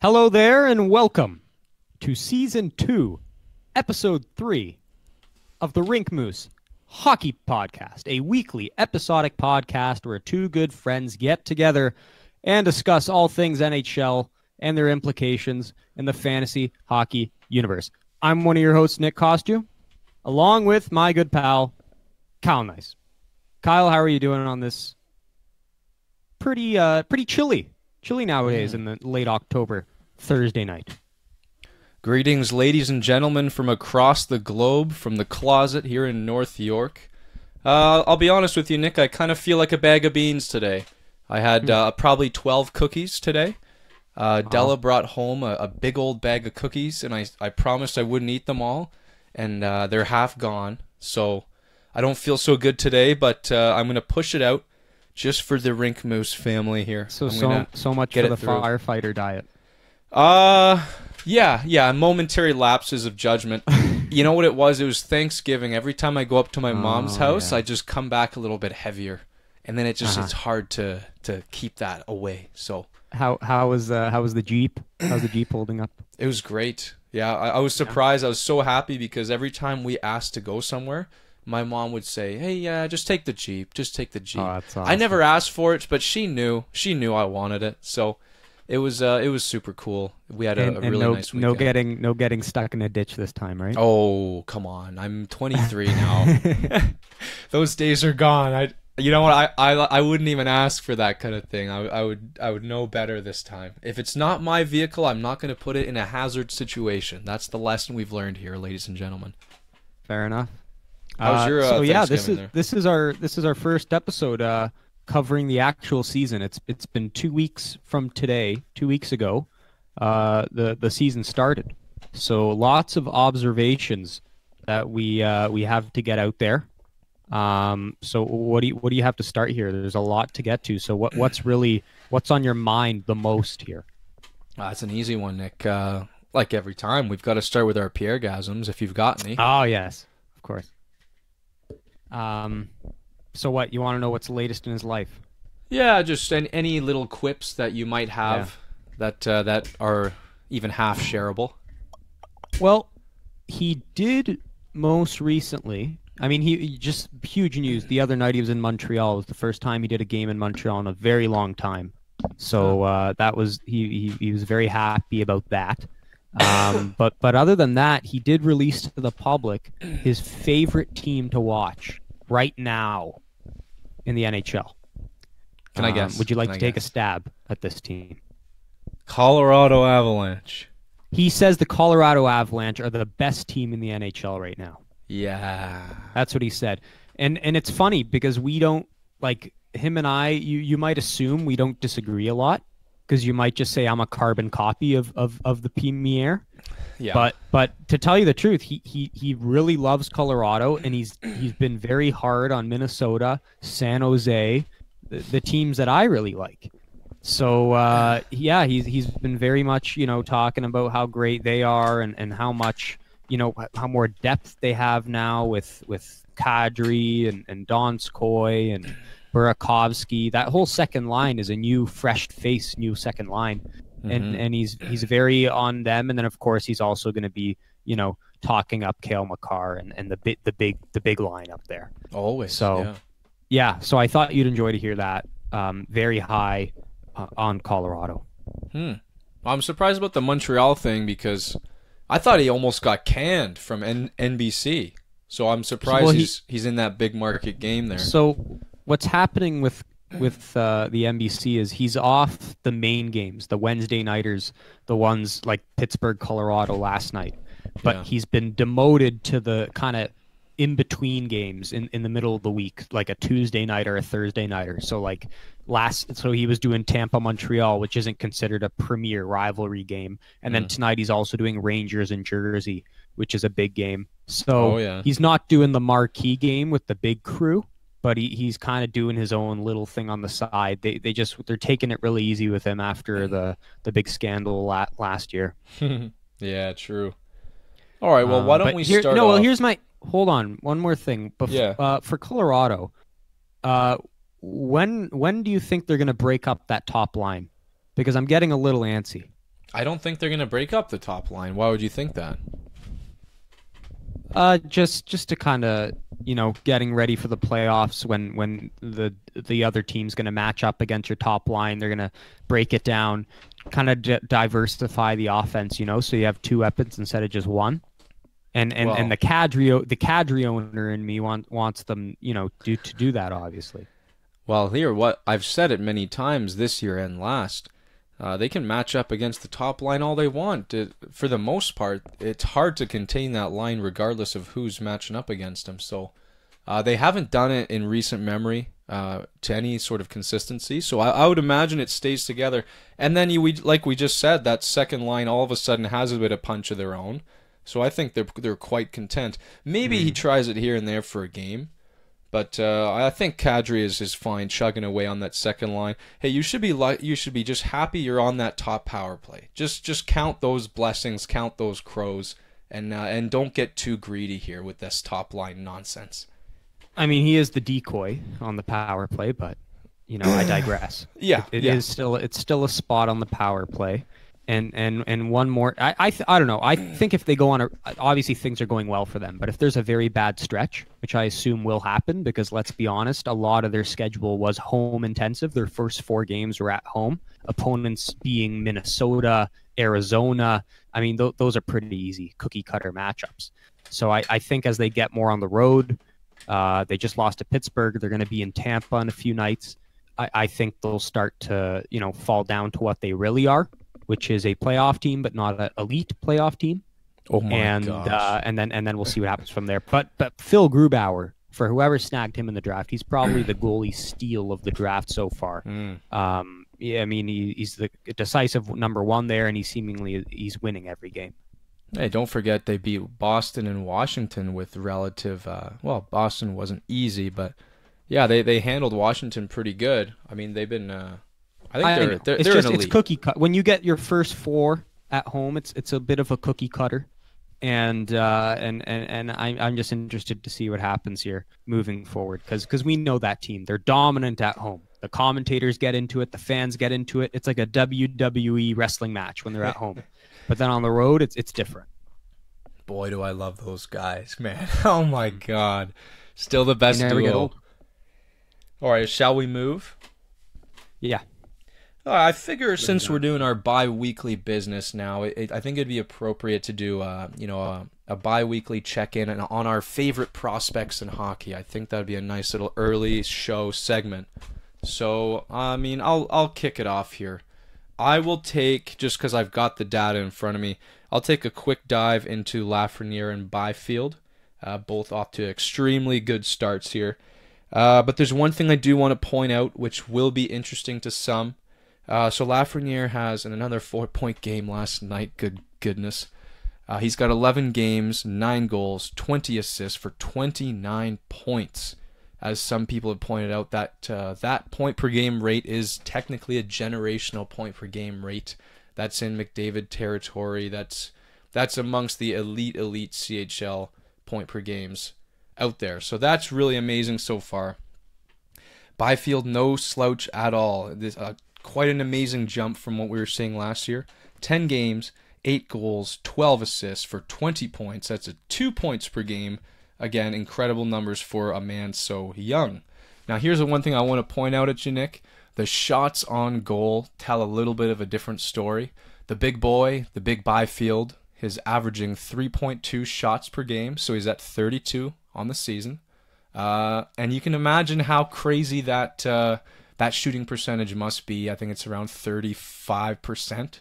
Hello there, and welcome to Season 2, Episode 3 of the Rink Moose Hockey Podcast, a weekly episodic podcast where two good friends get together and discuss all things NHL and their implications in the fantasy hockey universe. I'm one of your hosts, Nick Costu, along with my good pal, Kyle Nice. Kyle, how are you doing on this pretty chilly nowadays in the late October Thursday night? Greetings, ladies and gentlemen, from across the globe, from the closet here in North York. I'll be honest with you, Nick, I kind of feel like a bag of beans today. I had probably 12 cookies today. Della brought home a big old bag of cookies, and I promised I wouldn't eat them all, and they're half gone. So I don't feel so good today, but I'm going to push it out just for the Rink Moose family here. So much for the firefighter diet. Yeah, momentary lapses of judgment. You know what it was? It was Thanksgiving. Every time I go up to my mom's house, I just come back a little bit heavier, and then it's hard to keep that away. So how was the Jeep? How's the Jeep holding up? it was great. Yeah, I was surprised. I was so happy because every time we asked to go somewhere, my mom would say, "Hey, just take the Jeep. Just take the Jeep." Oh, that's awesome. I never asked for it, but she knew. She knew I wanted it. So it was super cool. We had a really nice weekend. No getting stuck in a ditch this time, right? Oh, come on. I'm 23 now. Those days are gone. You know what? I wouldn't even ask for that kind of thing. I would know better this time. If it's not my vehicle, I'm not going to put it in a hazard situation. That's the lesson we've learned here, ladies and gentlemen. Fair enough. How's your Thanksgiving this is our first episode covering the actual season. It's been 2 weeks from today, 2 weeks ago. The season started. So lots of observations that we have to get out there. So what do you have to start here? There's a lot to get to. So what's on your mind the most here? That's an easy one, Nick. Like every time, we've got to start with our Pierregasms, if you've got any. Oh yes, of course. So what, you want to know what's the latest in his life? Yeah, just any little quips that you might have that are even half shareable. Well, he did most recently. I mean, he just huge news. The other night he was in Montreal. It was the first time he did a game in Montreal in a very long time. So that was he was very happy about that. But other than that, he did release to the public his favorite team to watch right now in the NHL. Can I guess? Would you like to take a stab at this team? Colorado Avalanche. He says the Colorado Avalanche are the best team in the NHL right now. Yeah. That's what he said. And it's funny because we don't, like, him and I, you might assume we don't disagree a lot because you might just say I'm a carbon copy of the Premier. Yeah. But to tell you the truth, he really loves Colorado, and he's been very hard on Minnesota, San Jose, the teams that I really like. So he's been very much, talking about how great they are and how much, how more depth they have now with Kadri and Donskoy and Burakovsky. That whole second line is a new, fresh face, new second line. And he's very on them. And then of course he's also going to be, talking up Cale Makar and the big line up there. Always. So so I thought you'd enjoy to hear that. Very high on Colorado. I'm surprised about the Montreal thing because I thought he almost got canned from NBC. So I'm surprised he's in that big market game there. So what's happening with the NBC is he's off the main games, the Wednesday nighters, the ones like Pittsburgh, Colorado last night. But he's been demoted to the kind of in-between games in the middle of the week, like a Tuesday night or a Thursday nighter. So so he was doing Tampa Montreal, which isn't considered a premier rivalry game. And then tonight he's also doing Rangers in Jersey, which is a big game. So he's not doing the marquee game with the big crew, but he's kind of doing his own little thing on the side. They're taking it really easy with him after the big scandal last year. Yeah, true. All right, well, why don't we start off? Here's my... Hold on, one more thing. For Colorado, when do you think they're going to break up that top line? Because I'm getting a little antsy. I don't think they're going to break up the top line. Why would you think that? Just to kind of, getting ready for the playoffs when the other team's going to match up against your top line. They're going to break it down, kind of diversify the offense, so you have two weapons instead of just one. And the cadre owner in me wants them, to do that, obviously. Well, here, what I've said it many times this year and last. They can match up against the top line all they want. For the most part, it's hard to contain that line regardless of who's matching up against them. So they haven't done it in recent memory to any sort of consistency. So I would imagine it stays together. And then, like we just said, that second line all of a sudden has a bit of punch of their own. So I think they're quite content. Maybe he tries it here and there for a game. But I think Kadri is fine chugging away on that second line. Hey, you should be just happy you're on that top power play. Just count those blessings, count those crows, and don't get too greedy here with this top line nonsense. I mean, he is the decoy on the power play, but I digress. Yeah, it's still a spot on the power play. And one more, I don't know. I think if they go on obviously things are going well for them, but if there's a very bad stretch, which I assume will happen, because let's be honest, a lot of their schedule was home intensive. Their first 4 games were at home. Opponents being Minnesota, Arizona. I mean, those are pretty easy cookie cutter matchups. So I think as they get more on the road, they just lost to Pittsburgh. They're going to be in Tampa in a few nights. I think they'll start to, fall down to what they really are, which is a playoff team, but not an elite playoff team. Oh my gosh. And then we'll see what happens from there. But Phil Grubauer, for whoever snagged him in the draft, he's probably the goalie steal of the draft so far. Yeah, I mean, he's the decisive number 1 there, and he's winning every game. Hey, don't forget they beat Boston and Washington with relative. Boston wasn't easy, but yeah, they handled Washington pretty good. I mean, they've been. I think they're an elite. It's cookie cut. When you get your first 4 at home, it's a bit of a cookie cutter, and I'm just interested to see what happens here moving forward, because we know that team. They're dominant at home. The commentators get into it, the fans get into it. It's like a WWE wrestling match when they're at home, but then on the road, it's different. Boy, do I love those guys, man! Oh my God, still the best duo. All right, shall we move? Yeah. I figure since we're doing our bi-weekly business now, I think it'd be appropriate to do a bi-weekly check-in on our favorite prospects in hockey. I think that'd be a nice little early show segment. So, I mean, I'll kick it off here. I will take, just because I've got the data in front of me, I'll take a quick dive into Lafreniere and Byfield, both off to extremely good starts here. But there's one thing I do want to point out, which will be interesting to some. So Lafreniere has another 4-point game last night. Good goodness. He's got 11 games, 9 goals, 20 assists for 29 points. As some people have pointed out, that point per game rate is technically a generational point per game rate. That's in McDavid territory. That's amongst the elite CHL point per games out there. So that's really amazing so far. Byfield, no slouch at all. Quite an amazing jump from what we were seeing last year. 10 games, 8 goals, 12 assists for 20 points. That's 2 points per game. Again, incredible numbers for a man so young. Now, here's the one thing I want to point out at you, Nick. The shots on goal tell a little bit of a different story. The big boy, the big Byfield, is averaging 3.2 shots per game, so he's at 32 on the season. And you can imagine how crazy that shooting percentage must be. I think it's around 35%.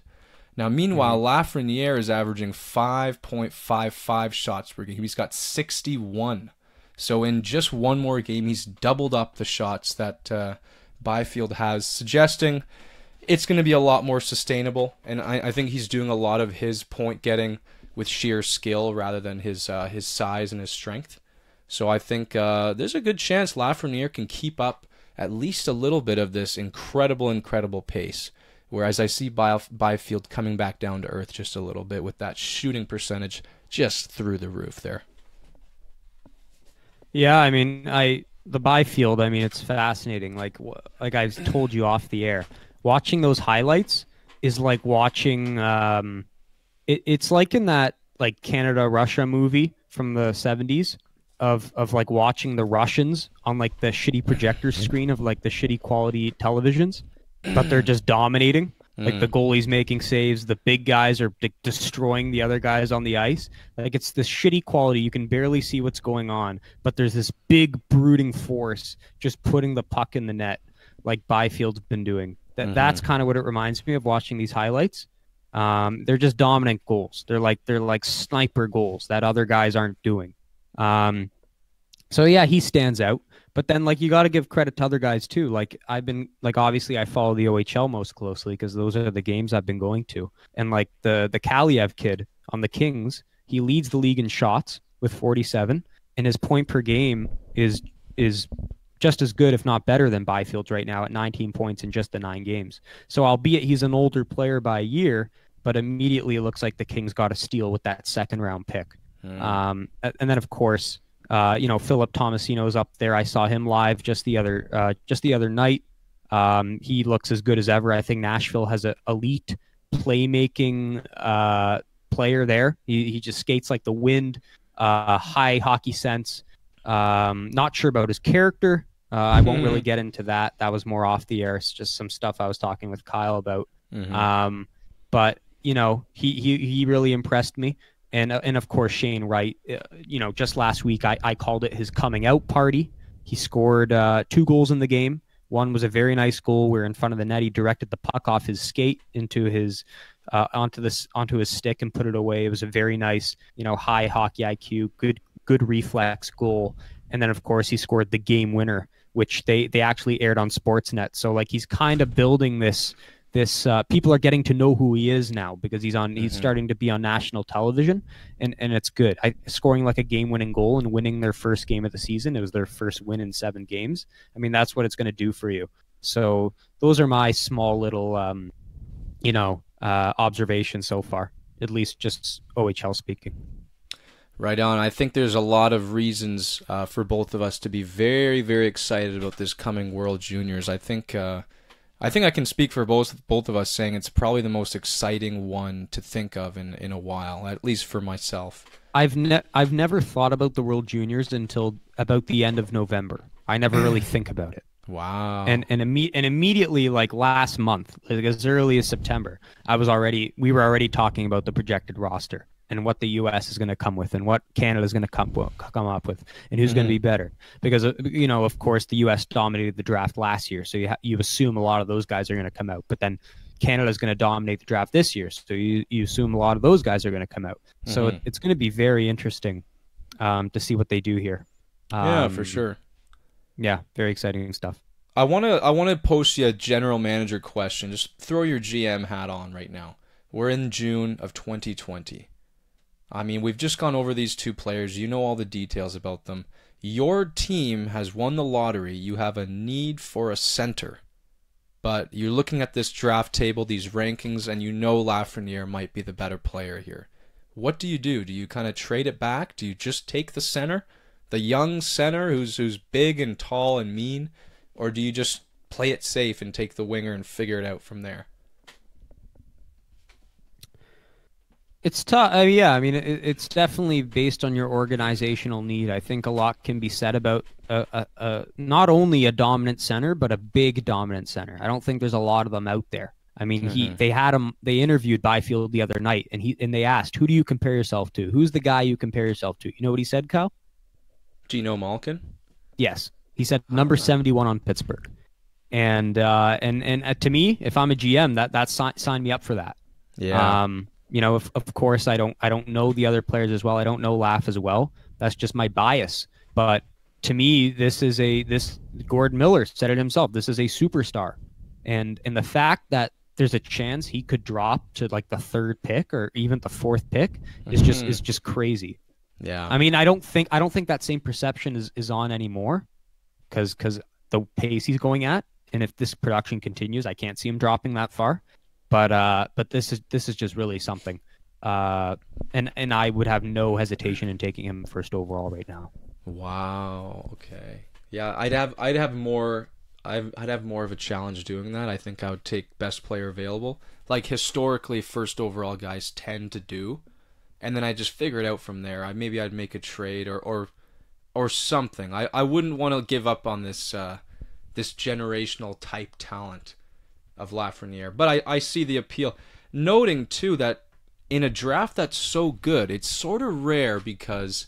Now, meanwhile, Lafreniere is averaging 5.55 shots per game. He's got 61. So in just one more game, he's doubled up the shots that Byfield has, suggesting it's going to be a lot more sustainable. And I think he's doing a lot of his point getting with sheer skill rather than his size and his strength. So I think there's a good chance Lafreniere can keep up at least a little bit of this incredible pace. Whereas I see Byfield coming back down to earth just a little bit with that shooting percentage just through the roof there. Yeah, I mean, the Byfield, I mean, it's fascinating. Like I've told you off the air, watching those highlights, is like watching. It's like in that like Canada Russia movie from the 70s of like watching the Russians on like the shitty projector screen of like the shitty quality televisions, but they're just dominating. Like the goalie's making saves, the big guys are destroying the other guys on the ice. Like it's this shitty quality. You can barely see what's going on, but there's this big brooding force just putting the puck in the net, like Byfield's been doing. That's kind of what it reminds me of watching these highlights. They're just dominant goals. They're like sniper goals that other guys aren't doing. So yeah, he stands out. But then like you got to give credit to other guys too. Like I've been like obviously I follow the OHL most closely because those are the games I've been going to. And like the Kaliev kid on the Kings, he leads the league in shots with 47, and his point per game is just as good, if not better, than Byfield's right now at 19 points in just the 9 games. So albeit he's an older player by a year, but immediately it looks like the Kings got a steal with that second round pick. And then of course, Philip Tomasino's up there. I saw him live just the other night. He looks as good as ever. I think Nashville has an elite playmaking player there. He just skates like the wind, high hockey sense. Not sure about his character. I won't really get into that. That was more off the air. It's just some stuff I was talking with Kyle about. But he really impressed me. And of course, Shane Wright, just last week, I called it his coming out party. He scored 2 goals in the game. One was a very nice goal where in front of the net, he directed the puck off his skate into his onto his stick and put it away. It was a very nice, high hockey IQ, good reflex goal. And then of course he scored the game winner, which they actually aired on Sportsnet. So like he's kind of building this people are getting to know who he is now because he's starting to be on national television, and it's good. Scoring like a game-winning goal and winning their first game of the season. It was their first win in 7 games. I mean, that's what it's going to do for you. So those are my small little, observations so far, at least just OHL speaking. Right on. I think there's a lot of reasons for both of us to be very, very excited about this coming World Juniors. I think I can speak for both of us saying it's probably the most exciting one to think of in a while, at least for myself. I've never thought about the World Juniors until about the end of November. I never really think about it. Wow. And immediately, like last month, like as early as September, we were already talking about the projected roster and what the U.S. is going to come with and what Canada is going to come up with and who's going to be better. Because, of course, the U.S. dominated the draft last year, so you assume a lot of those guys are going to come out. But then Canada is going to dominate the draft this year, so you assume a lot of those guys are going to come out. So it's going to be very interesting to see what they do here. Yeah, for sure. Yeah, very exciting stuff. I want to post you a general manager question. Just throw your GM hat on right now. We're in June of 2020. I mean, we've just gone over these 2 players. You know all the details about them. Your team has won the lottery. You have a need for a center. But you're looking at this draft table, these rankings, and you know Lafreniere might be the better player here. What do? Do you kind of trade it back? Do you just take the center? The young center who's big and tall and mean? Or do you just play it safe and take the winger and figure it out from there? It's tough. It's definitely based on your organizational need. I think a lot can be said about not only a dominant center, but a big dominant center. I don't think there's a lot of them out there. I mean, they interviewed Byfield the other night, and they asked, who do you compare yourself to? Who's the guy you compare yourself to? You know what he said, Kyle? Geno Malkin? Yes. He said number 71 on Pittsburgh. And to me, if I'm a GM, that sign me up for that. Yeah. Of course I don't know the other players as well. I don't know Laff as well. That's just my bias. But to me, this Gordon Miller said it himself. This is a superstar. And the fact that there's a chance he could drop to like the 3rd pick or even the 4th pick is just crazy. Yeah. I mean, I don't think that same perception is on anymore because the pace he's going at, and if this production continues, I can't see him dropping that far. But this is just really something, and I would have no hesitation in taking him first overall right now. Wow. Okay. Yeah, I'd have more I'd have more of a challenge doing that. I think I would take best player available, like historically first overall guys tend to do, and then I just figure it out from there. Maybe I'd make a trade or something. I wouldn't want to give up on this this generational type talent of Lafreniere, but I see the appeal. Noting too that in a draft that's so good, it's sort of rare because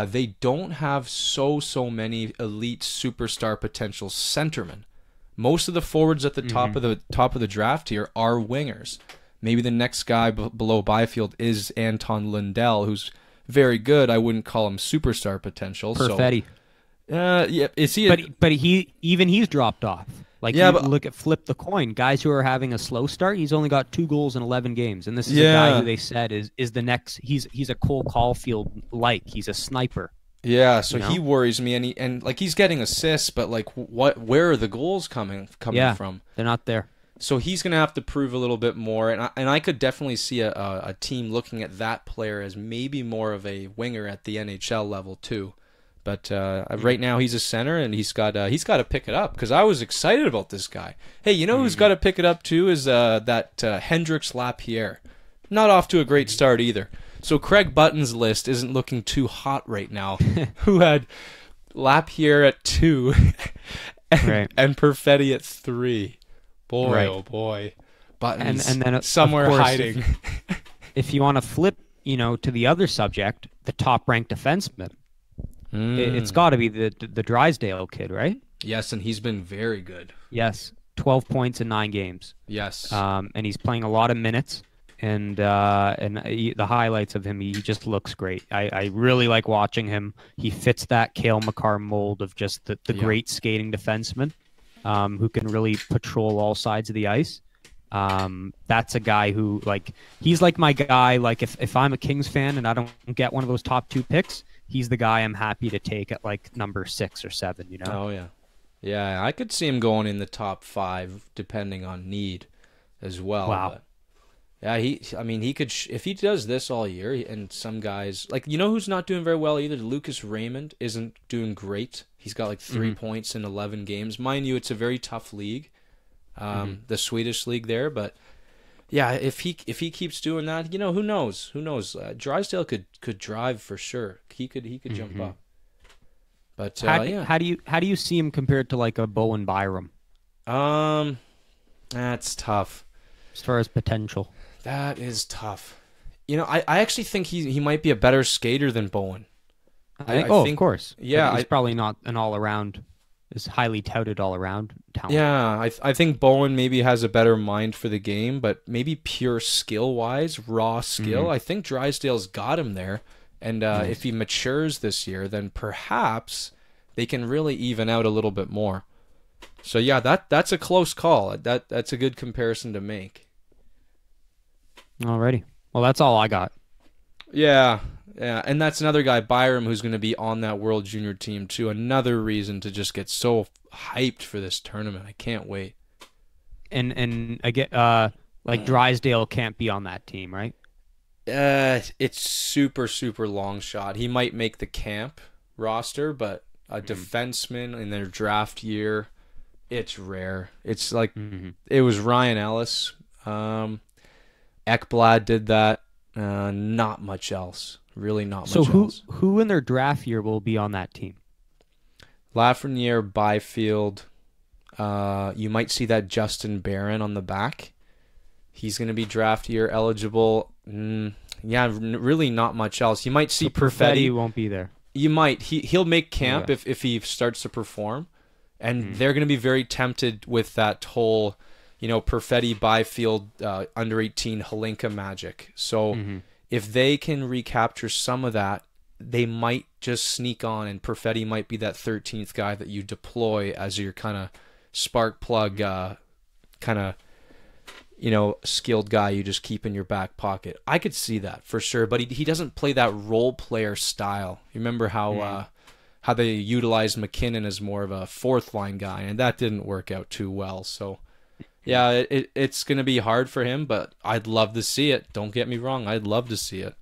they don't have so many elite superstar potential centermen. Most of the forwards at the top of the draft here are wingers. Maybe the next guy below Byfield is Anton Lundell, who's very good. I wouldn't call him superstar potential. Perfetti. Yeah, is he? But he's dropped off. Like, yeah, look at flip the coin. Guys who are having a slow start, he's only got 2 goals in 11 games, and this is a guy who they said is the next. He's a Cole Caulfield he's a sniper. Yeah, so he worries me, and like he's getting assists, but like where are the goals coming from? They're not there. So he's going to have to prove a little bit more, and I could definitely see a team looking at that player as maybe more of a winger at the NHL level too. But right now he's a center, and he's got to pick it up, because I was excited about this guy. Hey, you know who's got to pick it up too is that Hendrix Lapierre. Not off to a great start either. So Craig Button's list isn't looking too hot right now. Who had Lapierre at 2 and Perfetti at 3. Boy, oh boy. Buttons and then somewhere course, hiding. If you want to flip, to the other subject, the top-ranked defenseman, it's got to be the Drysdale kid, right? Yes, and he's been very good. Yes, 12 points in 9 games. Yes. And he's playing a lot of minutes, and the highlights of him, he just looks great. I really like watching him. He fits that Cale Makar mold of just the great skating defenseman. Who can really patrol all sides of the ice. That's a guy who, he's like my guy. Like, if I'm a Kings fan and I don't get one of those top 2 picks, he's the guy I'm happy to take at number 6 or 7. Oh yeah, yeah. I could see him going in the top 5 depending on need, as well. Wow. But yeah, he could if he does this all year, and some guys who's not doing very well either. Lucas Raymond isn't doing great. He's got 3 points in 11 games. Mind you, it's a very tough league, the Swedish league there. But yeah, if he keeps doing that, who knows? Who knows? Drysdale could drive for sure. He could jump up. But how do you see him compared to a Bowen Byram? That's tough. As far as potential, that is tough. I actually think he might be a better skater than Bowen. I think, of course. Yeah, but he's probably not an all-around, is highly touted all-around talent. Yeah, I think Bowen maybe has a better mind for the game, but maybe pure skill-wise, raw skill, I think Drysdale's got him there. And if he matures this year, then perhaps they can really even out a little bit more. So yeah, that's a close call. That's a good comparison to make. Alrighty. Well, that's all I got. Yeah. Yeah, and that's another guy, Byram, who's going to be on that World Junior team too. Another reason to just get so hyped for this tournament. I can't wait. And I get Drysdale can't be on that team, right? It's super long shot. He might make the camp roster, but a defenseman in their draft year, it's rare. It's it was Ryan Ellis. Ekblad did that. Not much else. Really not much else. So who in their draft year will be on that team? Lafreniere, Byfield. You might see that Justin Barron on the back. He's going to be draft year eligible. Really not much else. You might see Perfetti. Won't be there. You might. He'll make camp if he starts to perform. And they're going to be very tempted with that whole, Perfetti, Byfield, under 18 Hlinka magic. So if they can recapture some of that, they might just sneak on, and Perfetti might be that 13th guy that you deploy as your kind of spark plug, skilled guy you just keep in your back pocket. I could see that for sure, but he doesn't play that role player style. You remember how they utilized McKinnon as more of a fourth line guy, and that didn't work out too well. So yeah, it's going to be hard for him, but I'd love to see it. Don't get me wrong. I'd love to see it.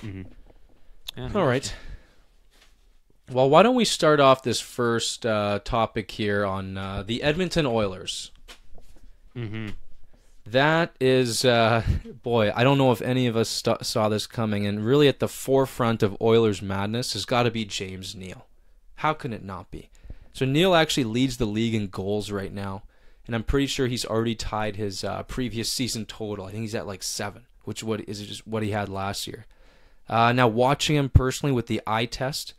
Yeah, all right. Well, why don't we start off this first topic here on the Edmonton Oilers? Mm-hmm. That is, boy, I don't know if any of us saw this coming, and really at the forefront of Oilers madness has got to be James Neal. How can it not be? So Neal actually leads the league in goals right now, and I'm pretty sure he's already tied his previous season total. I think he's at like 7, which is just what he had last year. Now, watching him personally with the eye test,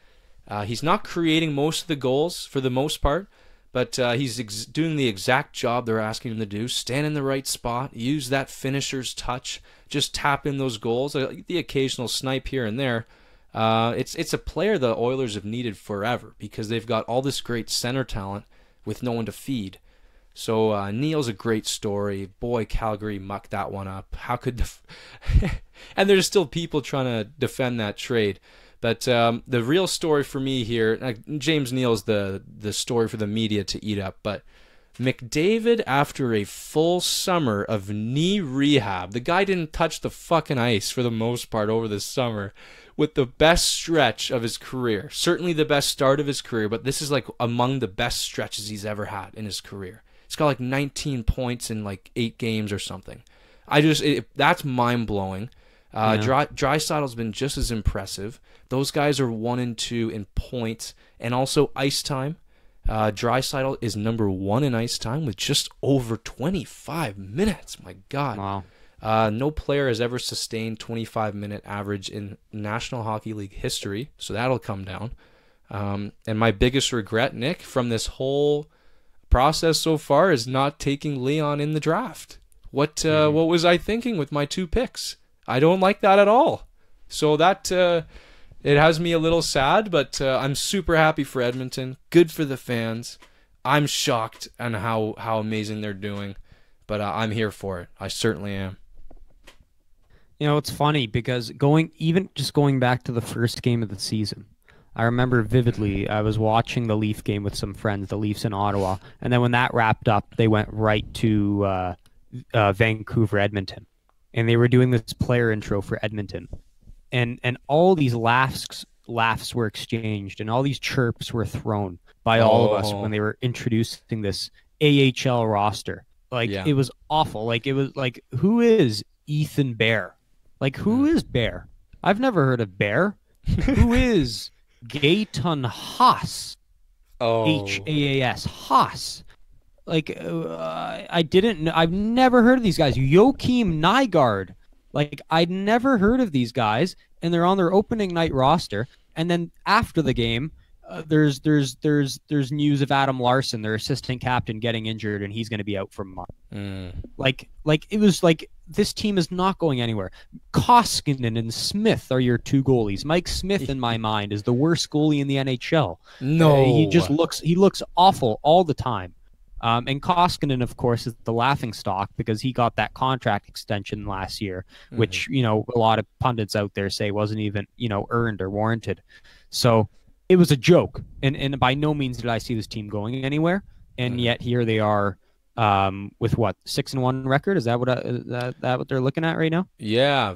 he's not creating most of the goals for the most part, but he's doing the exact job they're asking him to do. Stand in the right spot, use that finisher's touch, just tap in those goals. The occasional snipe here and there. It's a player the Oilers have needed forever because they've got all this great center talent with no one to feed. So Neal's a great story. Boy, Calgary mucked that one up. How could and there's still people trying to defend that trade. But the real story for me here, James Neal's the story for the media to eat up, but McDavid, after a full summer of knee rehab, the guy didn't touch the fucking ice for the most part over the summer, with the best stretch of his career. Certainly the best start of his career, but this is like among the best stretches he's ever had in his career. He's got like 19 points in like 8 games or something. That's mind-blowing. Draisaitl's been just as impressive. Those guys are 1 and 2 in points and also ice time. Draisaitl is number 1 in ice time with just over 25 minutes. My God. Wow. No player has ever sustained 25-minute average in National Hockey League history, so that'll come down. And my biggest regret, Nick, from this whole process so far is not taking Leon in the draft. What was I thinking with my 2 picks? I don't like that at all. So that it has me a little sad, but I'm super happy for Edmonton. Good for the fans. I'm shocked on how amazing they're doing, but I'm here for it. I certainly am. You know, it's funny because going back to the first game of the season, I remember vividly I was watching the Leaf game with some friends, the Leafs in Ottawa, and then when that wrapped up, they went right to Vancouver, Edmonton. And they were doing this player intro for Edmonton, and all these laughs were exchanged, and all these chirps were thrown by all of us when they were introducing this AHL roster. It was awful. It was like, who is Ethan Bear? Who is Bear? I've never heard of Bear. Who is Gaetan Haas? Haas. Haas. I've never heard of these guys. Joakim Nygaard. I'd never heard of these guys, and they're on their opening night roster. And then after the game, there's news of Adam Larson, their assistant captain, getting injured, and he's going to be out for a month. It was like this team is not going anywhere. Koskinen and Smith are your 2 goalies. Mike Smith, in my mind, is the worst goalie in the NHL. No, he looks awful all the time. And Koskinen, of course, is the laughingstock because he got that contract extension last year, which, a lot of pundits out there say wasn't even, earned or warranted. So it was a joke. And by no means did I see this team going anywhere. And yet here they are with what, 6-1 record? Is that what they're looking at right now? Yeah,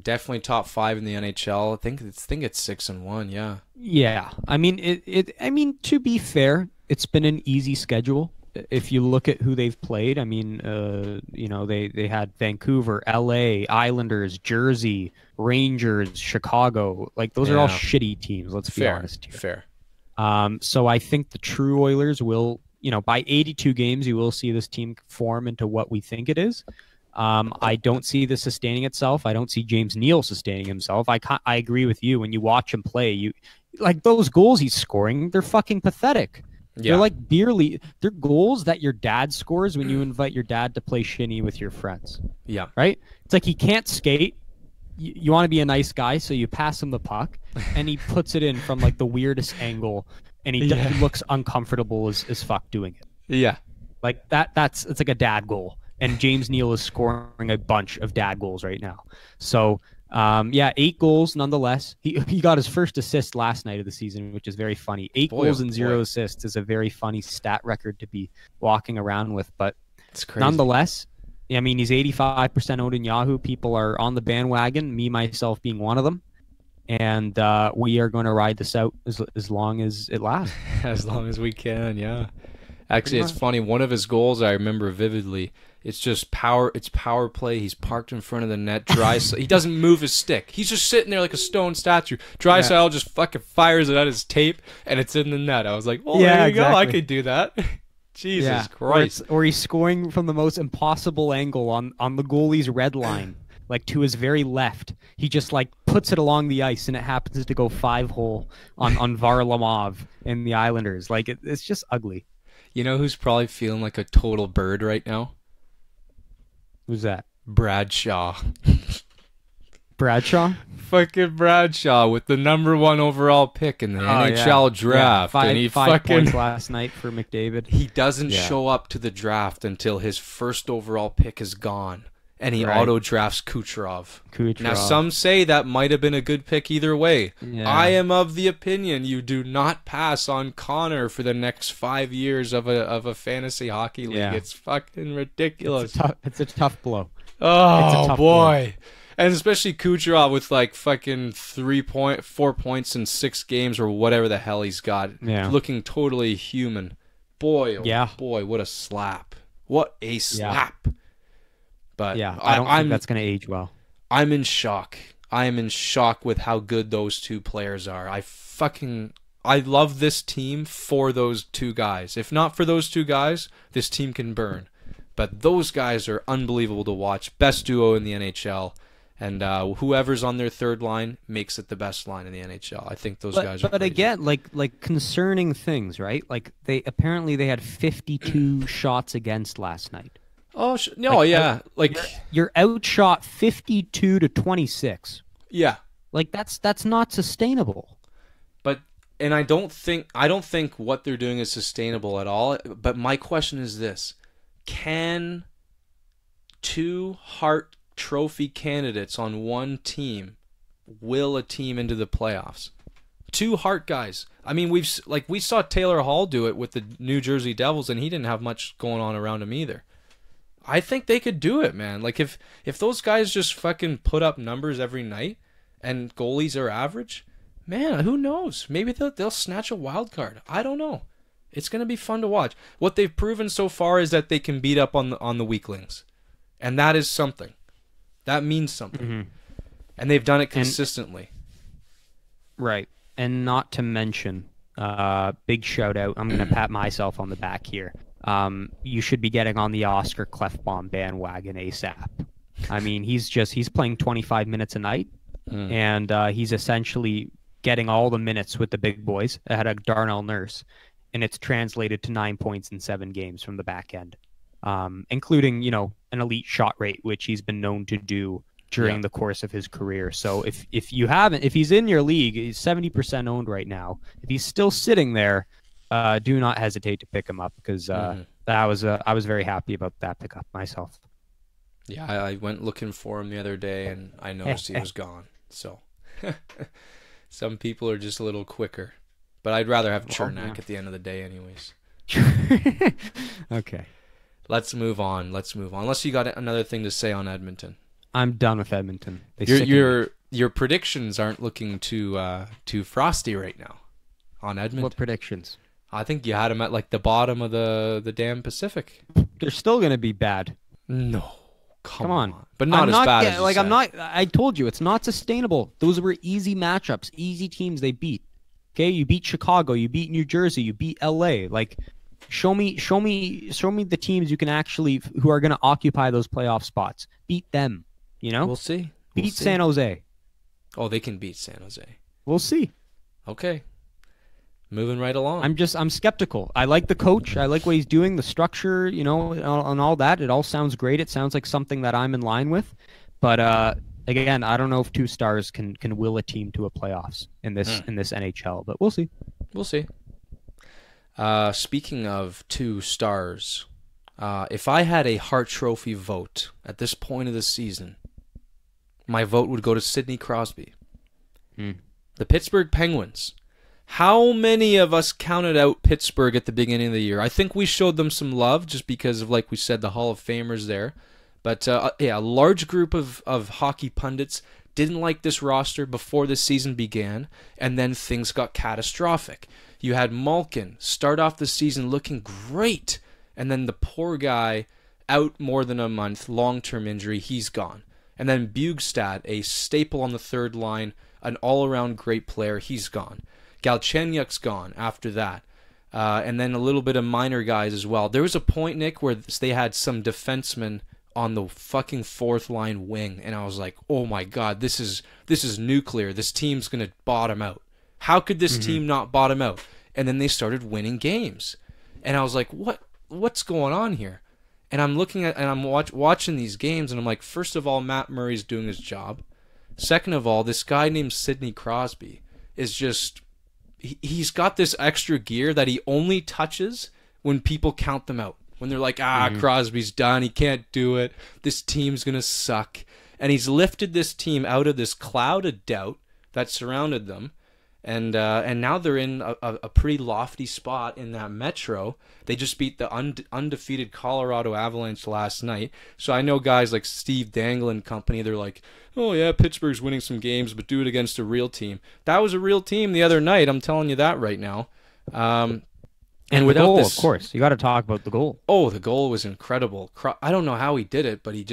definitely top 5 in the NHL. I think it's 6-1. Yeah. Yeah. I mean, to be fair, it's been an easy schedule. If you look at who they've played, they had Vancouver, LA, Islanders, Jersey, Rangers, Chicago. Those are all shitty teams. Let's be honest here. Fair. So I think the true Oilers will, by 82 games, you will see this team form into what we think it is. I don't see this sustaining itself. I don't see James Neal sustaining himself. I agree with you. When you watch him play, those goals he's scoring, they're fucking pathetic. Yeah. They're like they're goals that your dad scores when you invite your dad to play shinny with your friends. Yeah. Right? It's like he can't skate. You want to be a nice guy, so you pass him the puck, and he puts it in from the weirdest angle, and he looks uncomfortable as fuck doing it. Yeah. It's like a dad goal. And James Neal is scoring a bunch of dad goals right now. So 8 goals nonetheless. He got his first assist last night of the season, which is very funny. 8 goals and 0 assists is a very funny stat record to be walking around with. But it's crazy. Nonetheless, he's 85% owned in Yahoo. People are on the bandwagon, me myself being one of them. and we are going to ride this out as long as it lasts. As long as we can, yeah. Actually, it's funny. One of his goals I remember vividly. It's just power. It's power play. He's parked in front of the net. He doesn't move his stick. He's just sitting there like a stone statue. Drysdale just fucking fires it at his tape, and it's in the net. I was like, oh, there you go. I could do that. Jesus Christ. Or he's scoring from the most impossible angle on the goalie's red line, like to his very left. He just like puts it along the ice, and it happens to go 5-hole on Varlamov and the Islanders. Like it's just ugly. You know who's probably feeling like a total bird right now? Who's that? Bradshaw. Bradshaw? Fucking Bradshaw with the #1 overall pick in the NHL draft. Yeah, and five points last night for McDavid. He doesn't show up to the draft until his first overall pick is gone. And he auto-drafts Kucherov. Now, some say that might have been a good pick either way. Yeah. I am of the opinion you do not pass on Connor for the next 5 years of a fantasy hockey league. Yeah. It's fucking ridiculous. It's a tough blow. Oh, boy. And especially Kucherov with like fucking 4 points in 6 games or whatever the hell he's got. Yeah. Looking totally human. Boy, oh boy, what a slap. What a slap. Yeah. But yeah, I don't think that's going to age well. I'm in shock. I am in shock with how good those two players are. I love this team for those two guys. If not for those two guys, this team can burn. But those guys are unbelievable to watch. Best duo in the NHL. And whoever's on their third line makes it the best line in the NHL. I think those guys are. But crazy. Again, like concerning things, right? Like they had 52 shots against last night. Oh no, yeah, like you're outshot 52-26. Yeah, like that's not sustainable. And I don't think what they're doing is sustainable at all. But my question is this: can 2 Hart Trophy candidates on one team will a team into the playoffs? 2 Hart guys. I mean, we saw Taylor Hall do it with the New Jersey Devils, and he didn't have much going on around him either. I think they could do it, man. Like if those guys just fucking put up numbers every night and goalies are average, man, who knows? Maybe they'll snatch a wild card. I don't know. It's going to be fun to watch. What they've proven so far is that they can beat up on the weaklings. And that is something. That means something. Mm-hmm. And they've done it consistently. Right. And not to mention, big shout out. I'm going to pat myself on the back here. You should be getting on the Oscar Klefbom bandwagon ASAP. I mean, he's playing 25 minutes a night, and he's essentially getting all the minutes with the big boys ahead of Darnell Nurse, and it's translated to 9 points in 7 games from the back end, including an elite shot rate, which he's been known to do during the course of his career. So if he's in your league, he's 70% owned right now. If he's still sitting there, do not hesitate to pick him up because I was very happy about that pickup myself. Yeah, I went looking for him the other day and I noticed he was gone. So some people are just a little quicker, but I'd rather have Chernak at the end of the day, anyways. Okay, let's move on. Unless you got another thing to say on Edmonton. I'm done with Edmonton. Your predictions aren't looking too frosty right now on Edmonton. What predictions? I think you had them at like the bottom of the damn Pacific. They're still going to be bad. No. Come on. But not as bad as you said. I told you, it's not sustainable. Those were easy matchups, easy teams they beat. Okay, you beat Chicago, you beat New Jersey, you beat LA. Like show me the teams you can actually who are going to occupy those playoff spots. Beat them, We'll see. Beat San Jose. Oh, they can beat San Jose. We'll see. Okay. Moving right along. I'm skeptical. I like the coach. I like what he's doing, the structure, and all that. It all sounds great. It sounds like something that I'm in line with. But again, I don't know if 2 stars can will a team to a playoffs in this NHL. But we'll see. We'll see. Speaking of 2 stars, if I had a Hart Trophy vote at this point of the season, my vote would go to Sidney Crosby. The Pittsburgh Penguins. How many of us counted out Pittsburgh at the beginning of the year? I think we showed them some love just because of, like we said, the Hall of Famers there. But, a large group of hockey pundits didn't like this roster before the season began, and then things got catastrophic. You had Malkin start off the season looking great, and then the poor guy out more than a month, long-term injury, he's gone. And then Bugstad, a staple on the third line, an all-around great player, he's gone. Galchenyuk's gone after that. And then a little bit of minor guys as well. There was a point, Nick, where they had some defensemen on the fucking fourth line wing, and I was like, oh my god, this is nuclear. This team's gonna bottom out. How could this team not bottom out? And then they started winning games, and I was like, what's going on here? And I'm looking at, and I'm watching these games, and I'm like, first of all, Matt Murray's doing his job. Second of all, this guy named Sidney Crosby is just, he's got this extra gear that he only touches when people count them out. When they're like, Crosby's done, he can't do it, this team's going to suck. And he's lifted this team out of this cloud of doubt that surrounded them. And now they're in a pretty lofty spot in that Metro. They just beat the undefeated Colorado Avalanche last night. So I know guys like Steve Dangle and company, they're like, oh yeah, Pittsburgh's winning some games, but do it against a real team. That was a real team the other night, I'm telling you that right now. And without goal, this, of course, you got to talk about the goal. Oh, the goal was incredible. I don't know how he did it, but he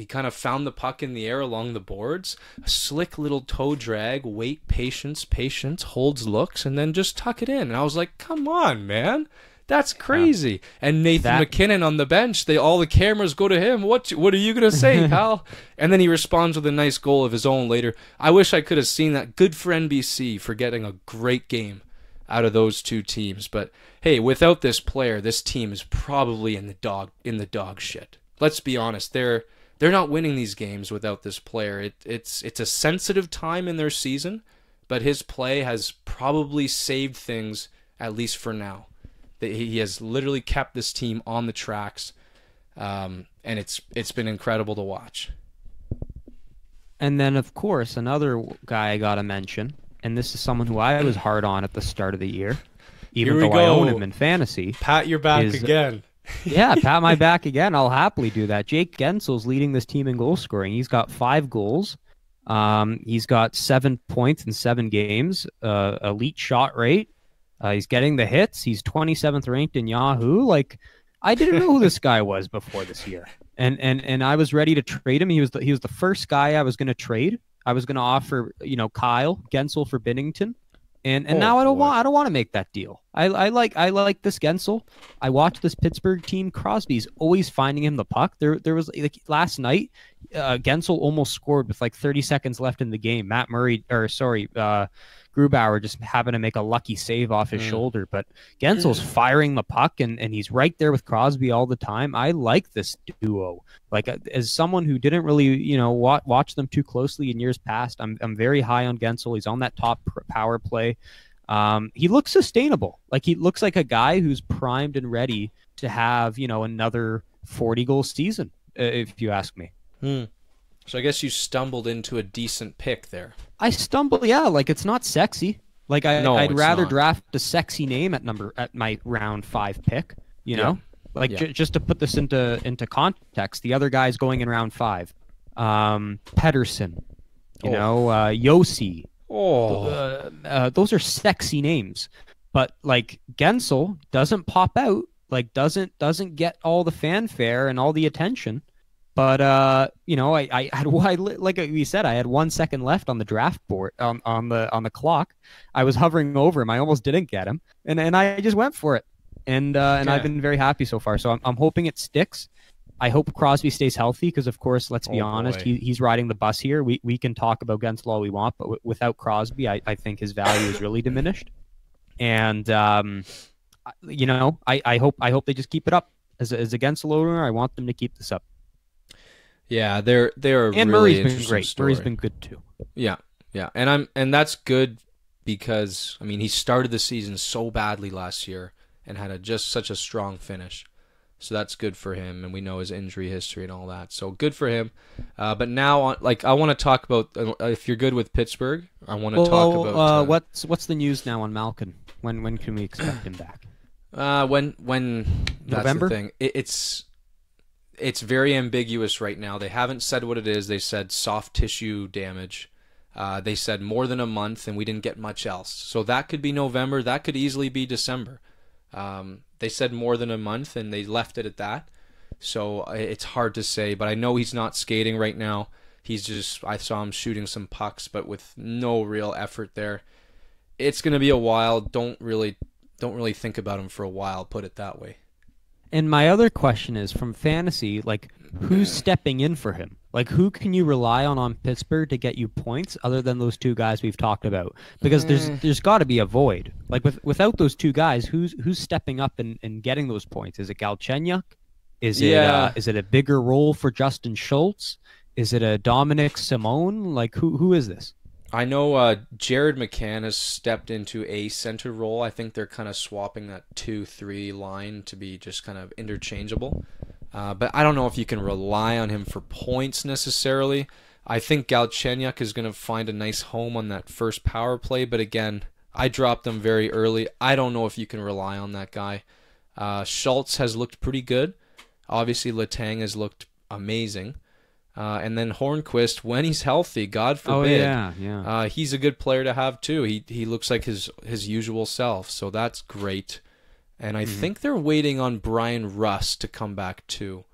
kind of found the puck in the air along the boards. A slick little toe drag, wait, patience, holds, looks, and then just tuck it in. And I was like, come on, man. That's crazy. Yeah. And Nathan McKinnon on the bench, all the cameras go to him. What are you going to say, pal? And then he responds with a nice goal of his own later. I wish I could have seen that. Good for NBC for getting a great game out of those two teams. But hey, without this player, this team is probably in the dog shit. Let's be honest. They're not winning these games without this player. It's a sensitive time in their season, but his play has probably saved things, at least for now. He has literally kept this team on the tracks, and it's been incredible to watch. And then, of course, another guy I got to mention, and this is someone who I was hard on at the start of the year, even though I own him in fantasy. Pat your back again. Yeah, pat my back again. I'll happily do that. Jake Gensel's leading this team in goal scoring. He's got 5 goals. He's got 7 points in 7 games. Elite shot rate. He's getting the hits. He's 27th ranked in Yahoo. Like, I didn't know who this guy was before this year, and I was ready to trade him. He was the first guy I was going to trade. I was going to offer Kyle Gensel for Binnington. And now I don't want to make that deal. I like this Gensel. I watched this Pittsburgh team. Crosby's always finding him the puck. There was last night, Gensel almost scored with 30 seconds left in the game. Grubauer just happened to make a lucky save off his shoulder, but Gensel's firing the puck and he's right there with Crosby all the time. I like this duo. As someone who didn't really, watch them too closely in years past, I'm very high on Gensel. He's on that top power play. He looks sustainable. He looks like a guy who's primed and ready to have, another 40-goal season, if you ask me. So I guess you stumbled into a decent pick there. I stumbled, yeah. It's not sexy. I'd rather draft a sexy name at my round 5 pick. Just to put this into context, the other guys going in round 5, Pedersen, Yossi. Those are sexy names, but Gensel doesn't pop out. Doesn't get all the fanfare and all the attention. But I had like we said, I had 1 second left on the draft board on the clock. I was hovering over him. I almost didn't get him, and I just went for it. And I've been very happy so far. So I'm hoping it sticks. I hope Crosby stays healthy because, of course, let's be honest, he's riding the bus here. We can talk about Gensel all we want, but without Crosby, I think his value is really diminished. And I hope they just keep it up. As a Gensel owner, I want them to keep this up. Yeah, they're and really Murray's been great. Story. Murray's been good too. Yeah, and that's good because he started the season so badly last year and had just such a strong finish. So that's good for him, and we know his injury history and all that. So good for him. But now, I want to talk about if you're good with Pittsburgh. I want to talk about what's the news now on Malkin? When can we expect him back? When that's November? The thing. It's very ambiguous right now. They haven't said what it is. They said soft tissue damage. They said more than a month, and we didn't get much else. So that could be November. That could easily be December. They said more than a month, and they left it at that. So it's hard to say, but I know he's not skating right now. I saw him shooting some pucks, but with no real effort there. It's going to be a while. Don't really think about him for a while, put it that way. And my other question is, from fantasy, like, who's stepping in for him? Like, who can you rely on Pittsburgh to get you points other than those two guys we've talked about? Because there's got to be a void. Like, without those two guys, who's stepping up and getting those points? Is it Galchenyuk? Is it a bigger role for Justin Schultz? Is it a Dominic Simone? Like, who is this? I know Jared McCann has stepped into a center role. I think they're kind of swapping that 2-3 line to be just kind of interchangeable. But I don't know if you can rely on him for points necessarily. I think Galchenyuk is going to find a nice home on that first power play. But again, I dropped him very early. I don't know if you can rely on that guy. Schultz has looked pretty good. Obviously, Letang has looked amazing. And then Hornquist, when he's healthy, God forbid, he's a good player to have too. He looks like his usual self, so that's great. And I think they're waiting on Brian Rust to come back too.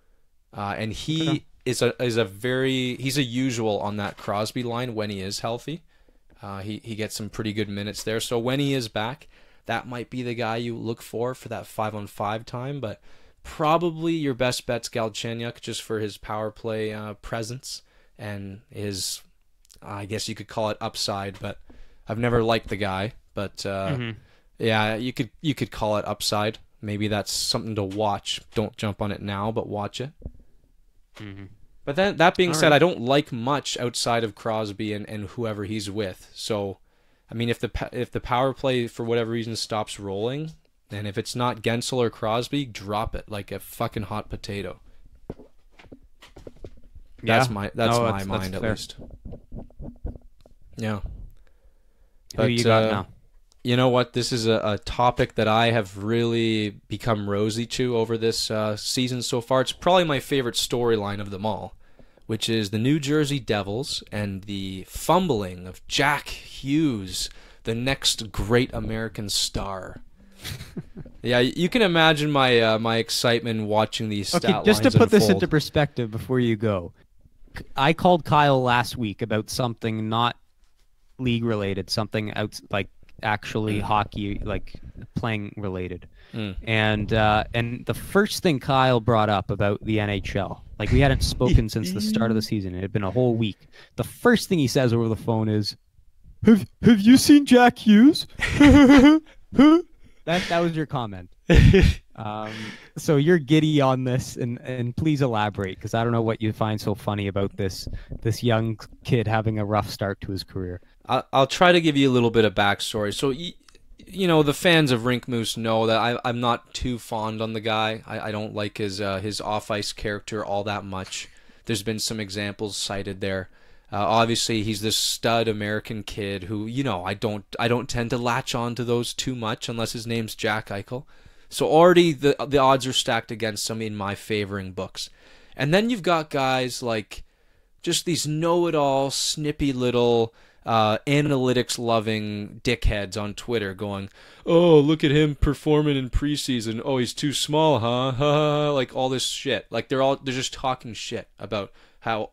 And he he's a usual on that Crosby line when he is healthy. He gets some pretty good minutes there. So when he is back, that might be the guy you look for that 5-on-5 time, but probably your best bet's Galchenyuk just for his power play presence and his, I guess you could call it upside, but I've never liked the guy. But yeah, you could call it upside. Maybe that's something to watch. Don't jump on it now, but watch it. But then that being said, I don't like much outside of Crosby and whoever he's with. So, I mean, if the power play for whatever reason stops rolling, and if it's not Gensel or Crosby, drop it like a fucking hot potato. That's my mind at least. Yeah. But, who you got now? You know what? This is a topic that I have really become rosy to over this season so far. It's probably my favorite storyline of them all, which is the New Jersey Devils and the fumbling of Jack Hughes, the next great American star. Yeah, you can imagine my excitement watching these stat lines just to put this unfold. into perspective before you go, I called Kyle last week about something not league related, something like actually hockey, like playing related, and the first thing Kyle brought up about the NHL, like we hadn't spoken since the start of the season, it had been a whole week. The first thing he says over the phone is, "Have you seen Jack Hughes?" That was your comment. So you're giddy on this, and please elaborate, because I don't know what you find so funny about this young kid having a rough start to his career. I'll try to give you a little bit of backstory. So, you know, the fans of Rink Moose know that I'm not too fond on the guy. I don't like his off-ice character all that much. There's been some examples cited there. Obviously, he's this stud American kid who, you know, I don't tend to latch on to those too much unless his name's Jack Eichel. So already the odds are stacked against him in my favoring books. And then you've got guys like just these know-it-all, snippy little analytics-loving dickheads on Twitter going, "Oh, look at him performing in preseason. Oh, he's too small, huh? Like all this shit. Like they're just talking shit about how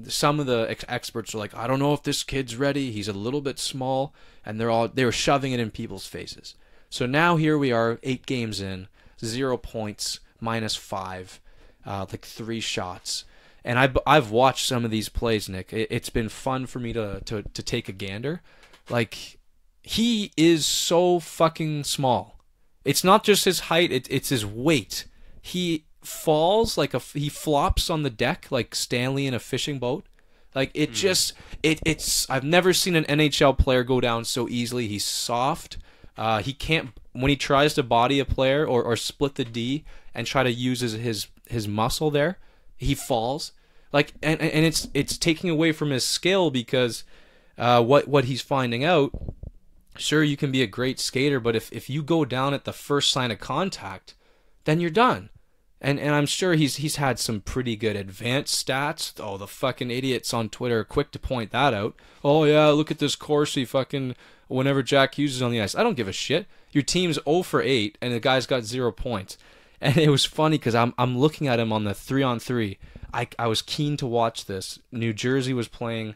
some of the experts are like, I don't know if this kid's ready. He's a little bit small, and they were shoving it in people's faces. So now here we are, 8 games in, 0 points, -5, like 3 shots. And I've watched some of these plays, Nick. It's been fun for me to take a gander. Like, he is so fucking small. It's not just his height; it's his weight. He falls he flops on the deck like Stanley in a fishing boat. Like it's I've never seen an NHL player go down so easily. He's soft. He can't, when he tries to body a player or split the D and try to use his muscle there, he falls. Like and it's taking away from his skill, because what he's finding out, sure, you can be a great skater, but if you go down at the first sign of contact, then you're done. And I'm sure he's had some pretty good advanced stats. Oh, the fucking idiots on Twitter are quick to point that out. Oh yeah, look at this Corsi fucking whenever Jack Hughes is on the ice. I don't give a shit. Your team's 0 for 8 and the guy's got 0 points. And it was funny because I'm looking at him on the 3-on-3. I was keen to watch this. New Jersey was playing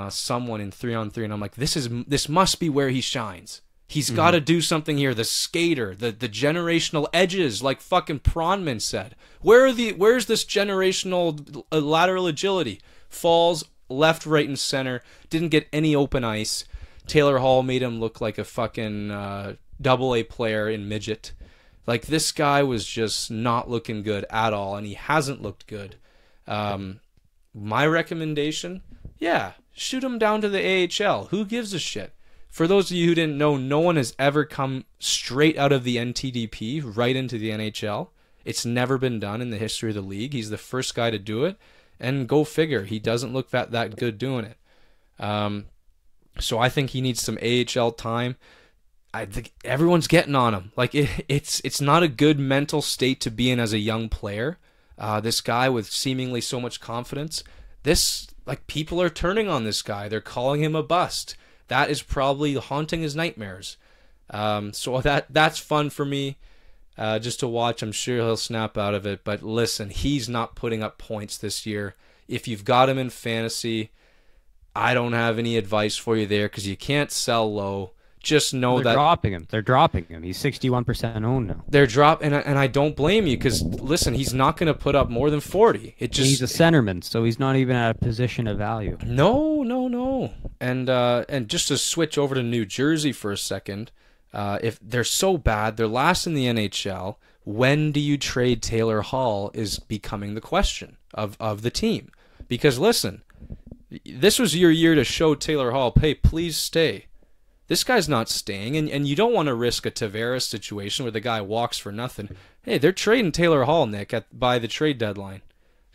someone in 3-on-3, and I'm like, this must be where he shines. He's got to do something here. The skater, the generational edges, like fucking Pronman said. Where's this generational lateral agility? Falls left, right, and center. Didn't get any open ice. Taylor Hall made him look like a fucking AA player in midget. Like, this guy was just not looking good at all, and he hasn't looked good. My recommendation, shoot him down to the AHL. Who gives a shit? For those of you who didn't know, no one has ever come straight out of the NTDP right into the NHL. It's never been done in the history of the league. He's the first guy to do it, and go figure, he doesn't look that good doing it. So I think he needs some AHL time. I think everyone's getting on him. Like, it's not a good mental state to be in as a young player. This guy with seemingly so much confidence, people are turning on this guy. They're calling him a bust. That is probably haunting his nightmares. So that's fun for me, just to watch. I'm sure he'll snap out of it. But listen, he's not putting up points this year. If you've got him in fantasy, I don't have any advice for you there because you can't sell low. Just know they're dropping him. They're dropping him. He's 61% owned now. They're and I don't blame you because listen, he's not going to put up more than 40. He's a centerman, so he's not even at a position of value. No. And just to switch over to New Jersey for a second, if they're so bad, they're last in the NHL. When do you trade Taylor Hall is becoming the question of the team. Because listen, this was your year to show Taylor Hall, hey, please stay. This guy's not staying, and you don't want to risk a Tavares situation where the guy walks for nothing. Hey, they're trading Taylor Hall, Nick, by the trade deadline.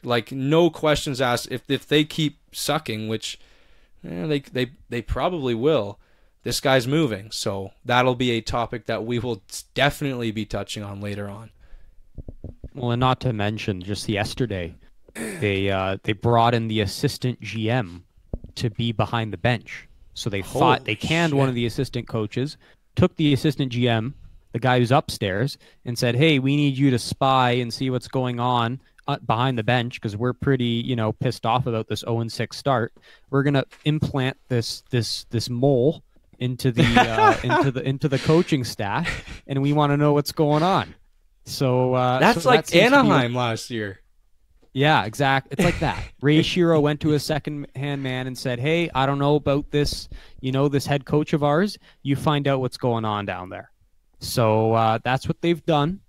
Like, no questions asked. If they keep sucking, which they probably will, this guy's moving. So that'll be a topic that we will definitely be touching on later on. Well, and not to mention, just yesterday, they brought in the assistant GM to be behind the bench. So they canned one of the assistant coaches, took the assistant GM, the guy who's upstairs, and said, hey, we need you to spy and see what's going on behind the bench because we're pretty, pissed off about this 0-6 start. We're going to implant this mole into the into the coaching staff, and we want to know what's going on. So that's like Anaheim last year. Yeah, exactly. It's like that. Ray Shiro went to a second-hand man and said, hey, I don't know about this, this head coach of ours. You find out what's going on down there. So that's what they've done.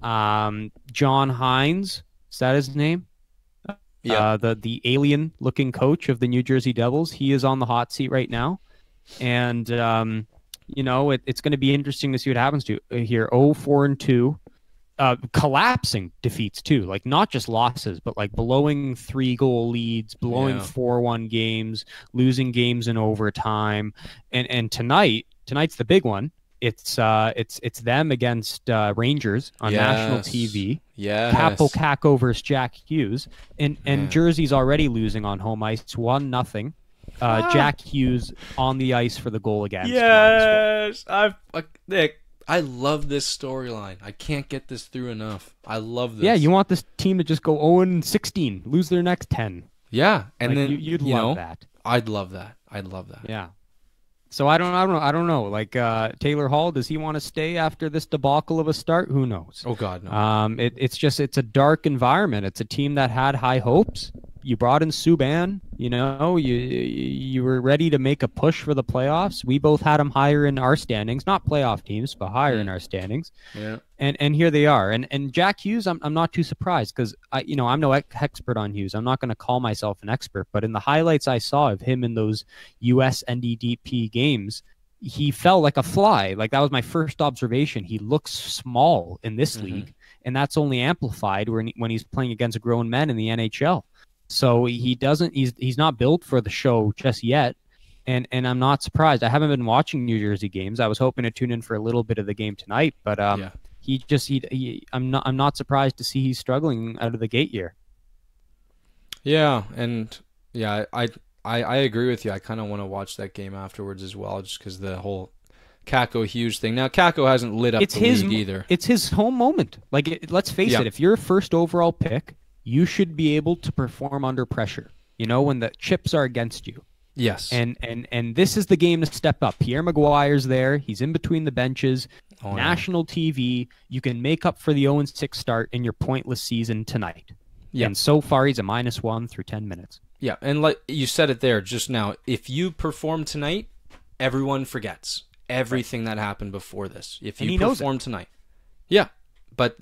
John Hines, is that his name? Yeah. The alien-looking coach of the New Jersey Devils. He is on the hot seat right now. And, it's going to be interesting to see what happens to here. 0-4-2. Collapsing defeats too, like not just losses, but like blowing 3-goal leads, blowing 4-1 games, losing games in overtime, and tonight's the big one. It's them against Rangers on national TV. Yeah, Capo Caco versus Jack Hughes, and Jersey's already losing on home ice 1-0. Jack Hughes on the ice for the goal against. Yes, Nick. I love this storyline. I can't get this through enough. I love this. Yeah, you want this team to just go 0-16, lose their next 10. Yeah, and then you'd love that. I'd love that. Yeah. So I don't know. Like Taylor Hall, does he want to stay after this debacle of a start? Who knows? Oh God, no. It's a dark environment. It's a team that had high hopes. You brought in Subban. You were ready to make a push for the playoffs. We both had them higher in our standings, not playoff teams, but higher in our standings. Yeah. And here they are. And Jack Hughes, I'm not too surprised because I'm no expert on Hughes. I'm not going to call myself an expert, but in the highlights I saw of him in those US NDDP games, he fell like a fly. Like that was my first observation. He looks small in this league, and that's only amplified when he's playing against grown men in the NHL. So he's not built for the show just yet, and I'm not surprised. I haven't been watching New Jersey games. I was hoping to tune in for a little bit of the game tonight, but I'm not surprised to see he's struggling out of the gate here. Yeah, and yeah, I agree with you. I kind of want to watch that game afterwards as well, just because the whole Kakko Hughes thing. Now Kakko hasn't lit up the league either. It's his home moment. Like, let's face it, if you're a first overall pick, you should be able to perform under pressure. You know, when the chips are against you. Yes. And this is the game to step up. Pierre Maguire's there. He's in between the benches. National TV. You can make up for the 0-6 start in your pointless season tonight. Yeah. And so far, he's a -1 through 10 minutes. Yeah, and like you said it there just now, if you perform tonight, everyone forgets everything that happened before this. If you perform tonight. Yeah. But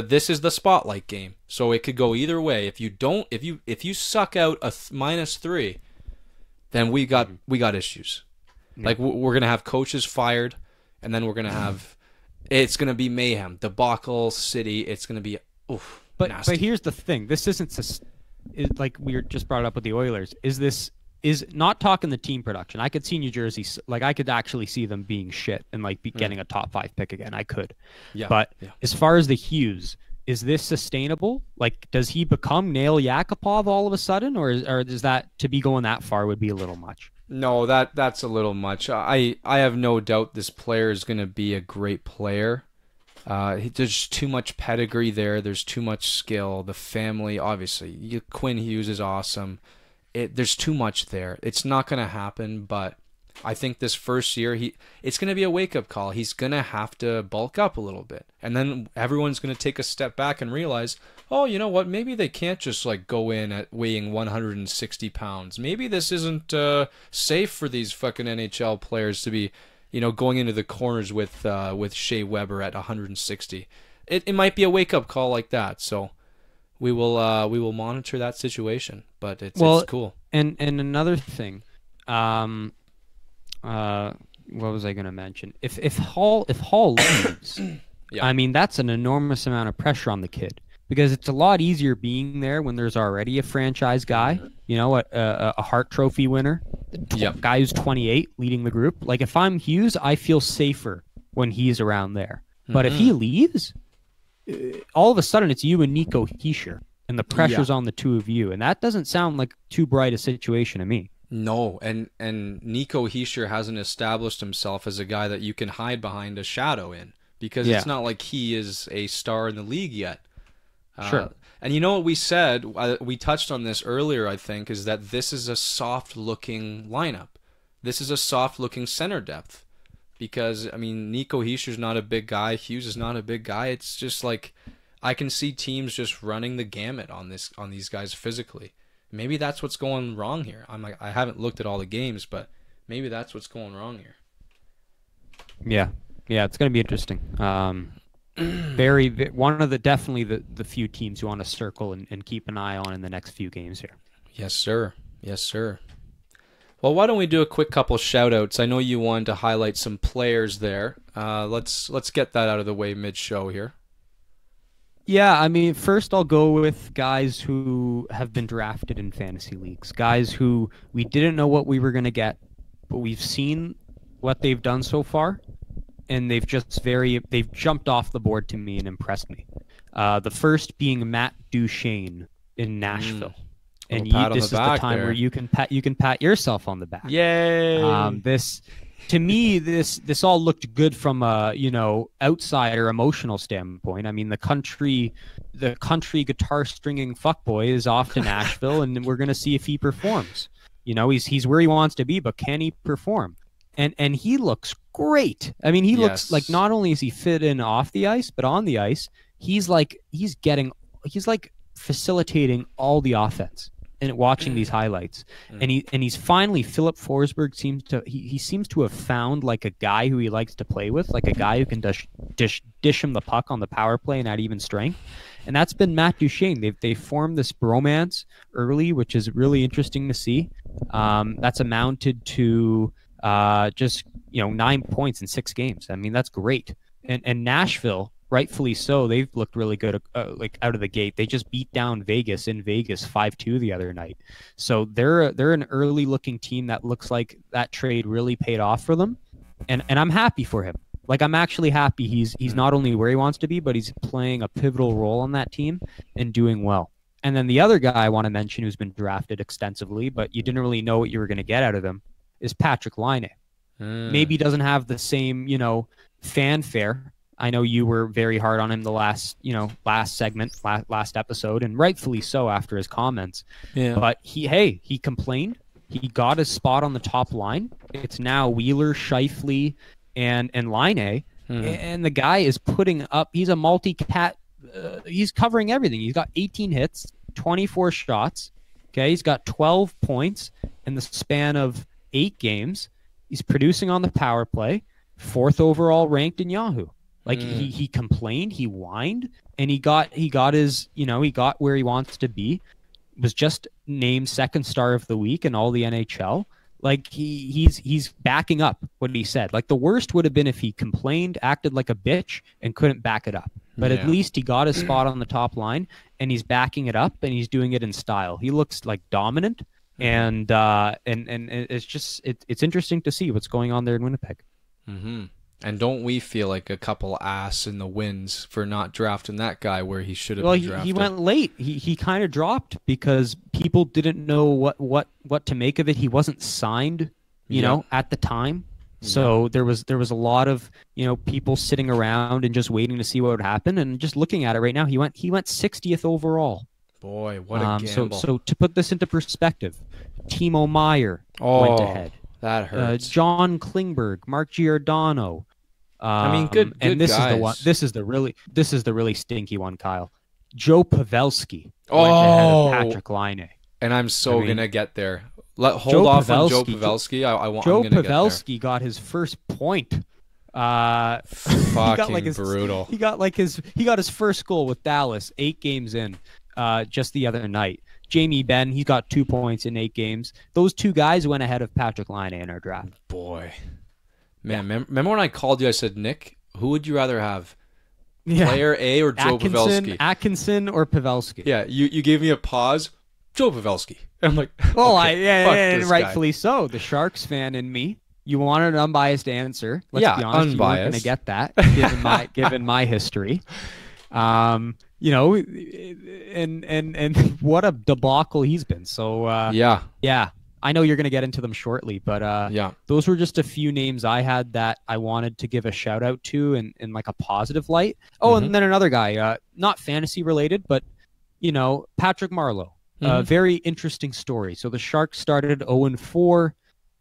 this is the spotlight game. So it could go either way. If you suck out a -3, then we got issues. Yeah. Like we're going to have coaches fired, and then we're going to have it's going to be mayhem, debacle city. It's going to be nasty. But here's the thing. This isn't like we were just brought up with the Oilers. Is not talking the team production. I could see New Jersey, like I could actually see them being shit and like getting a top 5 pick again. I could. Yeah. But as far as the Hughes, is this sustainable? Like, does he become Nail Yakupov all of a sudden, or is that to be going that far would be a little much? No, that's a little much. I have no doubt this player is going to be a great player. There's too much pedigree there. There's too much skill. The family, obviously. Quinn Hughes is awesome. There's too much there. It's not going to happen, but I think this first year, it's going to be a wake-up call. He's going to have to bulk up a little bit. And then everyone's going to take a step back and realize, oh, you know what? Maybe they can't just like go in at weighing 160 pounds. Maybe this isn't safe for these fucking NHL players to be, going into the corners with Shea Weber at 160. It might be a wake-up call like that. So we will monitor that situation. But it's cool. And another thing, what was I going to mention? If Hall leaves, I mean that's an enormous amount of pressure on the kid, because it's a lot easier being there when there's already a franchise guy, a Hart Trophy winner, guy who's 28 leading the group. Like if I'm Hughes, I feel safer when he's around there. But if he leaves, all of a sudden it's you and Nico Hischier. And the pressure's on the two of you. And that doesn't sound like too bright a situation to me. No, and Nico Hischier hasn't established himself as a guy that you can hide behind a shadow in. Because it's not like he is a star in the league yet. Sure. And you know what we said, we touched on this earlier, I think, is that this is a soft-looking lineup. This is a soft-looking center depth. Because, I mean, Nico Hischier's not a big guy. Hughes is not a big guy. It's just like I can see teams just running the gamut on these guys physically. Maybe that's what's going wrong here. I haven't looked at all the games, but maybe that's what's going wrong here. Yeah, it's going to be interesting. One of definitely the few teams you want to circle and keep an eye on in the next few games here. Yes, sir. Well, why don't we do a quick couple shout-outs? I know you wanted to highlight some players there. Let's get that out of the way mid-show here. Yeah, I mean, first I'll go with guys who have been drafted in fantasy leagues, guys who we didn't know what we were going to get, but we've seen what they've done so far, and they've jumped off the board to me and impressed me. The first being Matt Duchene in Nashville. And this is the time where you can pat yourself on the back. Yay! To me, this all looked good from a outsider emotional standpoint. I mean, the country guitar stringing fuckboy is off to Nashville, and we're gonna see if he performs. He's where he wants to be, but can he perform? And he looks great. I mean, he looks like not only is he fit in off the ice, but on the ice, he's facilitating all the offense. And watching these highlights, and he's finally Philip Forsberg seems to have found like a guy who he likes to play with, like a guy who can dish him the puck on the power play and at even strength, and that's been Matt Duchene. They formed this bromance early, which is really interesting to see. That's amounted to 9 points in 6 games. I mean, that's great. And Nashville, rightfully so, they've looked really good out of the gate. They just beat down Vegas 5-2 the other night. So they're an early looking team that looks like that trade really paid off for them. And I'm happy for him. Like, I'm actually happy he's not only where he wants to be, but he's playing a pivotal role on that team and doing well. And then the other guy I want to mention who's been drafted extensively, but you didn't really know what you were going to get out of him, is Patrick Laine. Maybe he doesn't have the same, fanfare. I know you were very hard on him the last segment, last episode, and rightfully so after his comments. Yeah. But he complained. He got his spot on the top line. It's now Wheeler, Scheifele, and Laine, and the guy is putting up. He's a multi-cat. He's covering everything. He's got 18 hits, 24 shots. Okay, he's got 12 points in the span of 8 games. He's producing on the power play, 4th overall ranked in Yahoo. Like he complained, he whined, and he got his, he got where he wants to be. Was just named 2nd star of the week in all the NHL. Like he's backing up what he said. Like the worst would have been if he complained, acted like a bitch, and couldn't back it up. But at least he got his spot on the top line, and he's backing it up, and he's doing it in style. He looks like dominant, and it's just it's interesting to see what's going on there in Winnipeg. Mm-hmm. And don't we feel like a couple ass in the wins for not drafting that guy where he should have been drafted? He went late. He kind of dropped because people didn't know what to make of it. He wasn't signed, at the time. So there was a lot of, people sitting around and just waiting to see what would happen. And just looking at it right now, he went 60th overall. Boy, what a gamble. So to put this into perspective, Timo Meier went ahead. That hurts. John Klingberg, Mark Giordano. Good and this guys. is the one. This is the really stinky one, Kyle. Joe Pavelski went ahead of Patrick Laine. And I'm gonna get there. Hold off on Joe Pavelski. Joe Pavelski got his first point. Fucking brutal. He got his first goal with Dallas 8 games in, just the other night. Jamie Benn, he got 2 points in 8 games. Those 2 guys went ahead of Patrick Laine in our draft. Boy. Man, remember when I called you, I said, Nick, who would you rather have? Player A or Joe Pavelski? Atkinson or Pavelski? Yeah, you gave me a pause. Joe Pavelski. I'm like, and rightfully so. The Sharks fan in me. You wanted an unbiased answer. Let's be honest, unbiased. You weren't going to get that, given my history. And what a debacle he's been. So yeah. I know you're going to get into them shortly, but those were just a few names I had that I wanted to give a shout out to in like a positive light. Oh, and then another guy, not fantasy related, but Patrick Marleau. Very interesting story. So the Sharks started 0-4.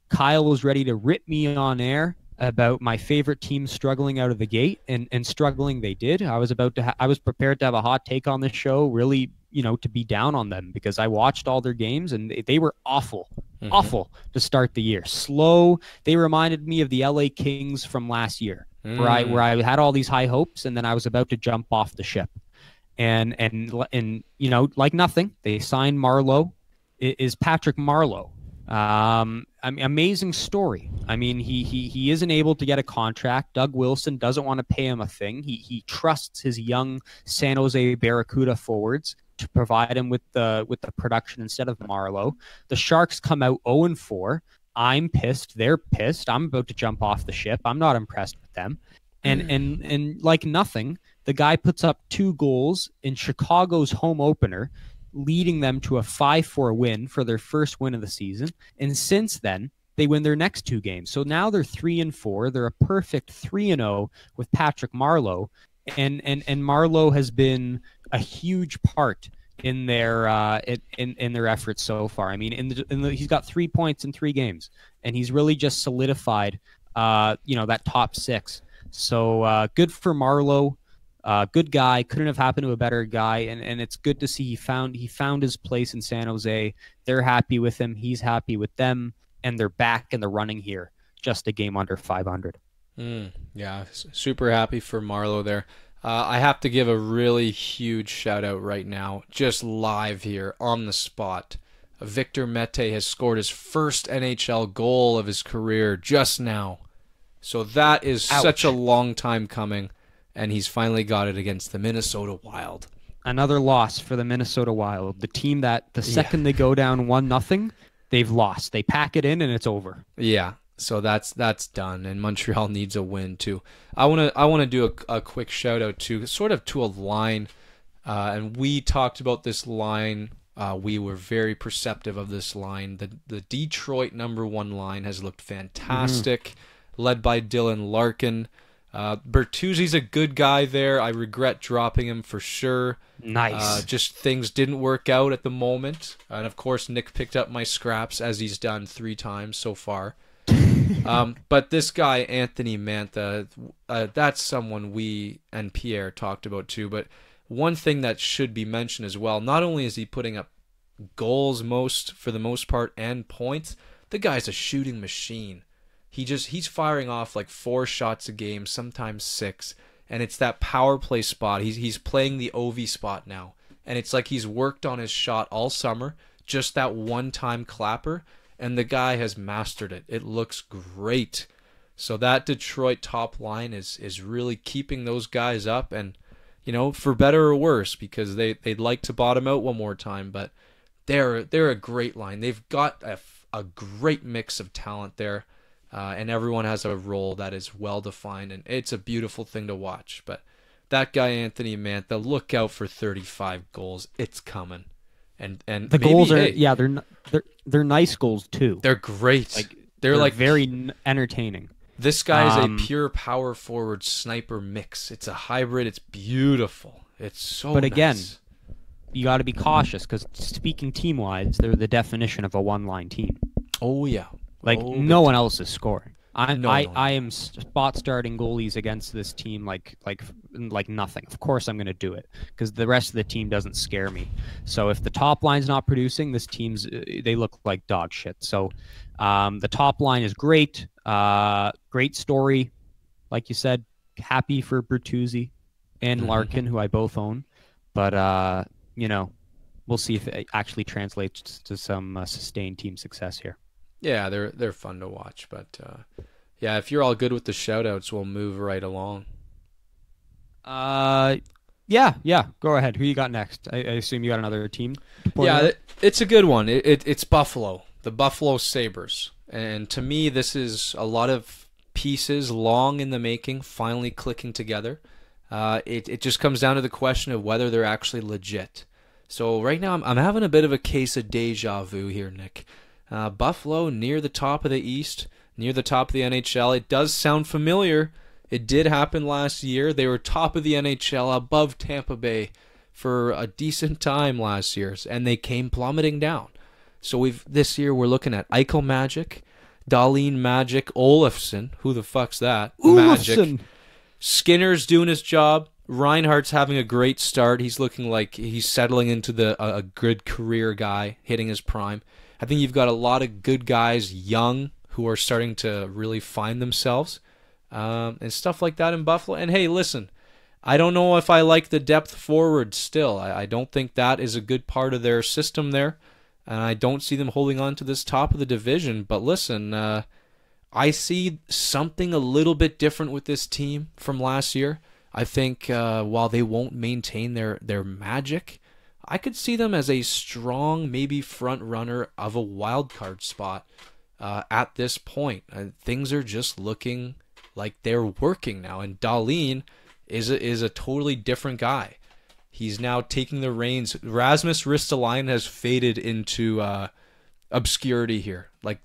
Kyle was ready to rip me on air about my favorite team struggling out of the gate, and struggling they did. I was prepared to have a hot take on this show, really, to be down on them because I watched all their games and they were awful to start the year. Slow. They reminded me of the LA Kings from last year, where I had all these high hopes and then I was about to jump off the ship. And like nothing, they signed Marleau. It is Patrick Marleau. Amazing story. I mean, he isn't able to get a contract. Doug Wilson doesn't want to pay him a thing. He trusts his young San Jose Barracuda forwards to provide him with the production instead of Marleau. The Sharks come out 0-4. I'm pissed. They're pissed. I'm about to jump off the ship. I'm not impressed with them. And like nothing, the guy puts up 2 goals in Chicago's home opener, leading them to a 5-4 win for their first win of the season. And since then, they win their next 2 games. So now they're 3-4. They're a perfect 3-0 with Patrick Marleau. And Marleau has been a huge part in their in their efforts so far. I mean, he's got 3 points in 3 games, and he's really just solidified that top 6. So good for Marleau. Good guy. Couldn't have happened to a better guy, and it's good to see he found his place in San Jose. They're happy with him. He's happy with them, and they're back in the running here. Just a game under 500. Yeah, super happy for Marleau there. I have to give a really huge shout out right now, just live here on the spot. Victor Mete has scored his first NHL goal of his career just now. So that is such a long time coming, and he's finally got it against the Minnesota Wild. Another loss for the Minnesota Wild, the team that the second they go down 1-0, they've lost. They pack it in and it's over. Yeah, So that's done, and Montreal needs a win too. I wanna do a quick shout out to sort of to a line, and we talked about this line. We were very perceptive of this line. The Detroit #1 line has looked fantastic, led by Dylan Larkin. Bertuzzi's a good guy there. I regret dropping him for sure. Nice. Just things didn't work out at the moment, and of course Nick picked up my scraps as he's done 3 times so far. But this guy, Anthony Mantha, that's someone we and Pierre talked about too. But one thing that should be mentioned as well, not only is he putting up goals for the most part and points, the guy's a shooting machine. He's firing off like 4 shots a game, sometimes 6, and it's that power play spot. He's playing the OV spot now, and it's like he's worked on his shot all summer, just that one-time clapper. And the guy has mastered it. It looks great. So that Detroit top line is really keeping those guys up, and for better or worse, because they'd like to bottom out one more time, but they're a great line. They've got a great mix of talent there, and everyone has a role that is well defined, and it's a beautiful thing to watch. But that guy Anthony Mantha, look out for 35 goals. It's coming. And the goals are they're nice goals too. They're great. Like they're like very entertaining. This guy is a pure power forward sniper mix. It's a hybrid. It's beautiful. It's so. But again, nice. You got to be cautious because speaking team wise, they're the definition of a one-line team. Oh yeah. Like no one else is scoring. No. I am spot starting goalies against this team like nothing. Of course I'm going to do it because the rest of the team doesn't scare me. So if the top line's not producing, they look like dog shit. So the top line is great. Great story. Like you said, happy for Bertuzzi and Larkin, who I both own. But we'll see if it actually translates to some sustained team success here. Yeah, they're fun to watch, but yeah, if you're all good with the shout-outs, we'll move right along. Yeah, go ahead. Who you got next? I assume you got another team? Yeah, it's a good one. It's Buffalo, the Buffalo Sabres. And to me, this is a lot of pieces long in the making, finally clicking together. It just comes down to the question of whether they're actually legit. So right now, I'm having a bit of a case of deja vu here, Nick. Buffalo near the top of the East, near the top of the NHL. It does sound familiar. It did happen last year. They were top of the NHL above Tampa Bay for a decent time last year, and they came plummeting down. So this year we're looking at Eichel Magic, Dahlin Magic, Olofsson. Who the fuck's that? Olofsson. Magic. Skinner's doing his job. Reinhardt's having a great start. He's looking like he's settling into a good career guy, hitting his prime. I think you've got a lot of good guys, young, who are starting to really find themselves, and stuff like that in Buffalo. And hey, listen, I don't know if I like the depth forward still. I don't think that is a good part of their system there, and I don't see them holding on to this top of the division. But listen, I see something a little bit different with this team from last year. I think while they won't maintain their magic, I could see them as a strong, maybe front runner of a wild card spot at this point. Things are just looking like they're working now, and Dahlin is a totally different guy. He's now taking the reins. Rasmus Ristolainen has faded into obscurity here. Like,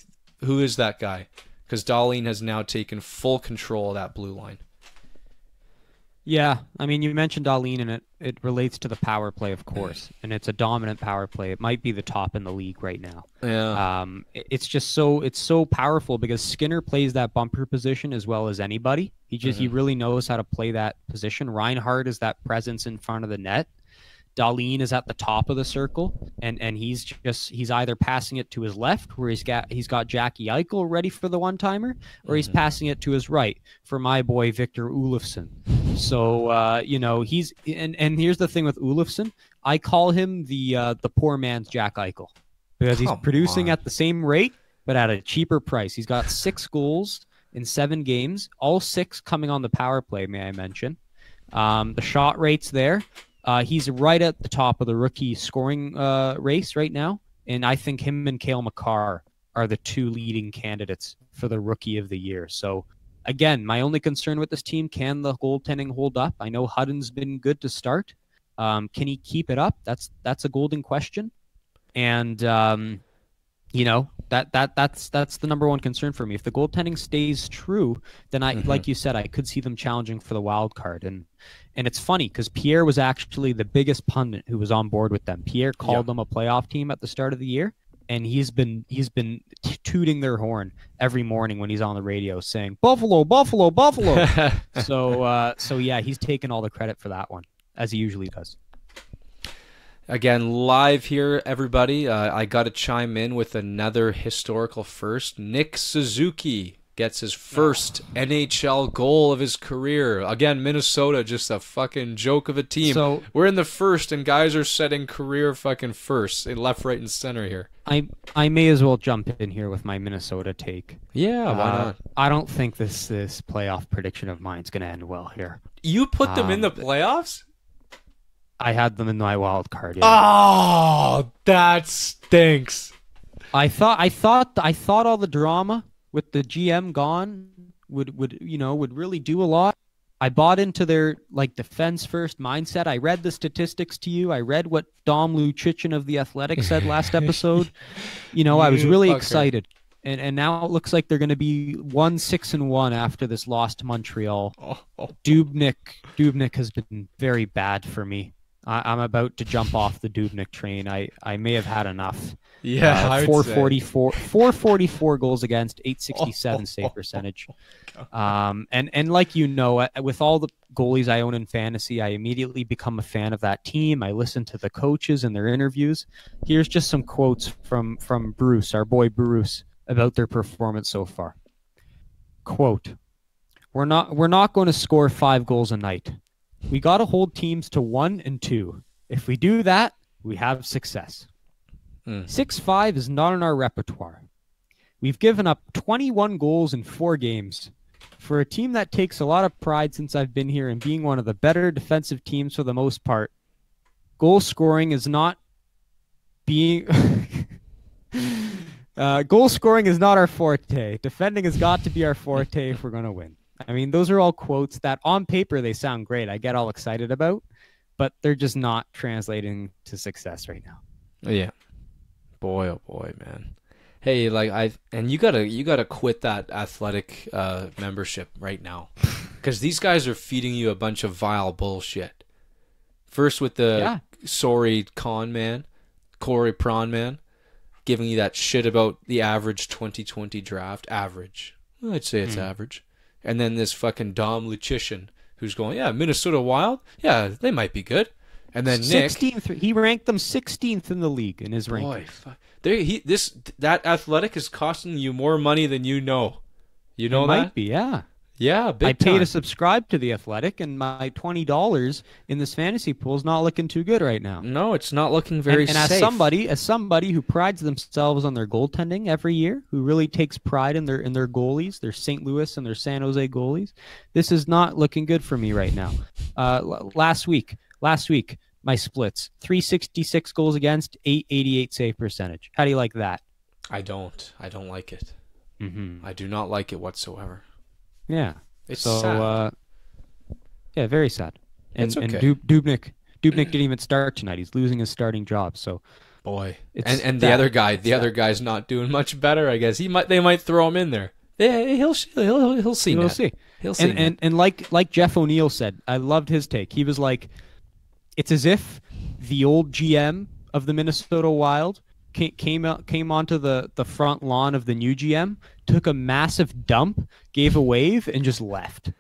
who is that guy? Because Dahlin has now taken full control of that blue line. Yeah, I mean, you mentioned Dahlin, and it relates to the power play, of course, and it's a dominant power play. It might be the top in the league right now. Yeah. It's so powerful because Skinner plays that bumper position as well as anybody. He really knows how to play that position. Reinhardt is that presence in front of the net. Dahlin is at the top of the circle, and he's either passing it to his left, where he's got Jackie Eichel ready for the one-timer, or he's passing it to his right for my boy Victor Olofsson. So he's and here's the thing with Olofsson, I call him the poor man's Jack Eichel because he's producing at the same rate but at a cheaper price. He's got 6 goals in 7 games, all 6 coming on the power play. May I mention the shot rates there? He's right at the top of the rookie scoring race right now, and I think him and Cale Makar are the two leading candidates for the Rookie of the Year. So again, my only concern with this team, can the goaltending hold up? I know Hutton's been good to start. Can he keep it up? That's a golden question. And that's the number one concern for me. If the goaltending stays true, then like you said, I could see them challenging for the wild card. And it's funny because Pierre was actually the biggest pundit who was on board with them. Pierre called them a playoff team at the start of the year, and he's been tooting their horn every morning when he's on the radio saying Buffalo, Buffalo, Buffalo. So yeah, he's taken all the credit for that one, as he usually does. Again, live here, everybody. I got to chime in with another historical first. Nick Suzuki gets his first NHL goal of his career. Again, Minnesota, just a fucking joke of a team. So, we're in the first, and guys are setting career fucking firsts in left, right, and center here. I may as well jump in here with my Minnesota take. Yeah, why not? I don't think this playoff prediction of mine is going to end well here. You put them in the playoffs? I had them in my wild card. Yeah. Oh, that stinks. I thought all the drama with the GM gone would really do a lot. I bought into their defense first mindset. I read the statistics to you. I read what Dom Lucic of The Athletic said last episode. I was really excited. And now it looks like they're going to be 1-6-1 after this loss to Montreal. Dubnyk has been very bad for me. I'm about to jump off the Dubnyk train. I may have had enough. Yeah, 444 goals against, 867 save percentage. And like with all the goalies I own in fantasy, I immediately become a fan of that team. I listen to the coaches and their interviews. Here's just some quotes from Bruce, our boy Bruce, about their performance so far. Quote, We're not going to score 5 goals a night. We got to hold teams to 1 and 2. If we do that, we have success. 6-5 is not in our repertoire. We've given up 21 goals in 4 games. For a team that takes a lot of pride since I've been here in being one of the better defensive teams for the most part, goal scoring is not our forte. Defending has got to be our forte if we're going to win. I mean, those are all quotes that on paper they sound great. I get all excited about, but they're just not translating to success right now. Yeah. Boy, oh boy, man. Hey, you gotta quit that Athletic membership right now, because these guys are feeding you a bunch of vile bullshit. First with the sorry con man, Corey Prawn man, giving you that shit about the average 2020 draft. Average. Well, I'd say it's average. And then this fucking Dom Lucic who's going, yeah, Minnesota Wild? Yeah, they might be good. And then Nick... 16th, he ranked them 16th in the league in his ranking. That Athletic is costing you more money than you know. You know it that? Might be, yeah. Yeah, big I time. pay to subscribe to The Athletic, and my $20 in this fantasy pool is not looking too good right now. No, it's not looking very safe. And as somebody who prides themselves on their goaltending every year, who really takes pride in their goalies, their St. Louis and their San Jose goalies, this is not looking good for me right now. Last week, my splits: 366 goals against, 888 save percentage. How do you like that? I don't like it. Mm-hmm. I do not like it whatsoever. Yeah, it's sad. Yeah, very sad. And it's okay. And Dubnyk didn't even start tonight. He's losing his starting job. So, boy, and the other guy's not doing much better. I guess they might throw him in there. Yeah, he'll see. We'll see. He'll see. And like Jeff O'Neill said, I loved his take. He was like, it's as if the old GM of the Minnesota Wild came onto the front lawn of the new GM, took a massive dump, gave a wave, and just left.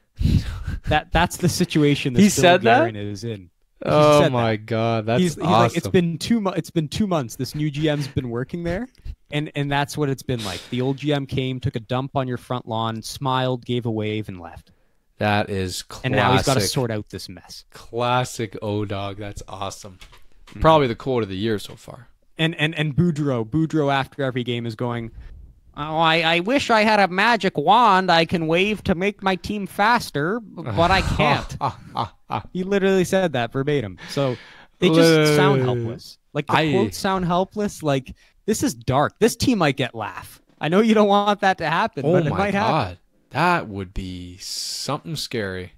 That's the situation that Bill Guerin is in. Oh my God, that's awesome. Like, it's been 2 months. This new GM's been working there, and that's what it's been like. The old GM came, took a dump on your front lawn, smiled, gave a wave, and left. That is classic. And now he's got to sort out this mess. Classic O-Dog. That's awesome. Probably the quote of the year so far. And Boudreau after every game is going, oh, I wish I had a magic wand I can wave to make my team faster, but I can't. He literally said that verbatim. So they just sound helpless. Like the quotes sound helpless. Like, this is dark. This team might get laugh. I know you don't want that to happen, Oh but it my might happen. God. That would be something scary.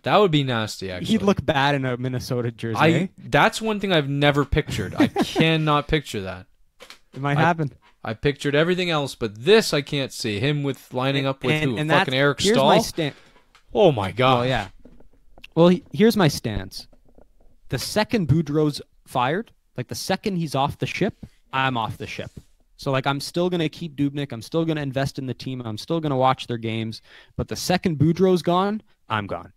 That would be nasty, actually. He'd look bad in a Minnesota jersey. That's one thing I've never pictured. I cannot picture that. It might happen. I pictured everything else, but this I can't see. Him with lining up with who? Fucking Eric Here's Stahl? my stance. Oh my God. Oh, yeah. Well, here's my stance. The second Boudreau's fired, like the second he's off the ship, I'm off the ship. So, like, I'm still going to keep Dubnyk. I'm still going to invest in the team. I'm still going to watch their games. But the second Boudreau's gone, I'm gone.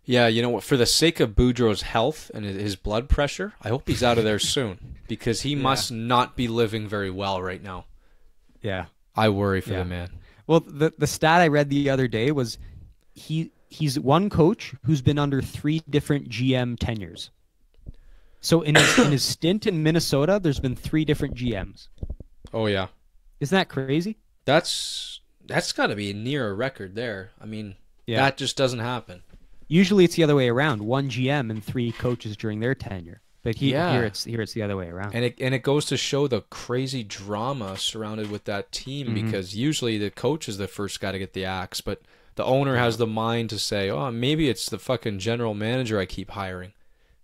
Yeah, you know what? For the sake of Boudreau's health and his blood pressure, I hope he's out of there soon because he must not be living very well right now. Yeah. I worry for the man. Well, the stat I read the other day was he's one coach who's been under 3 different GM tenures. So in his stint in Minnesota, there's been 3 different GMs. Oh yeah. Isn't that crazy? That's got to be near a record there. I mean, that just doesn't happen. Usually it's the other way around. 1 GM and 3 coaches during their tenure. But here it's the other way around. And it goes to show the crazy drama surrounded with that team because usually the coach is the first guy to get the axe, but the owner has the mind to say, "Oh, maybe it's the fucking general manager I keep hiring."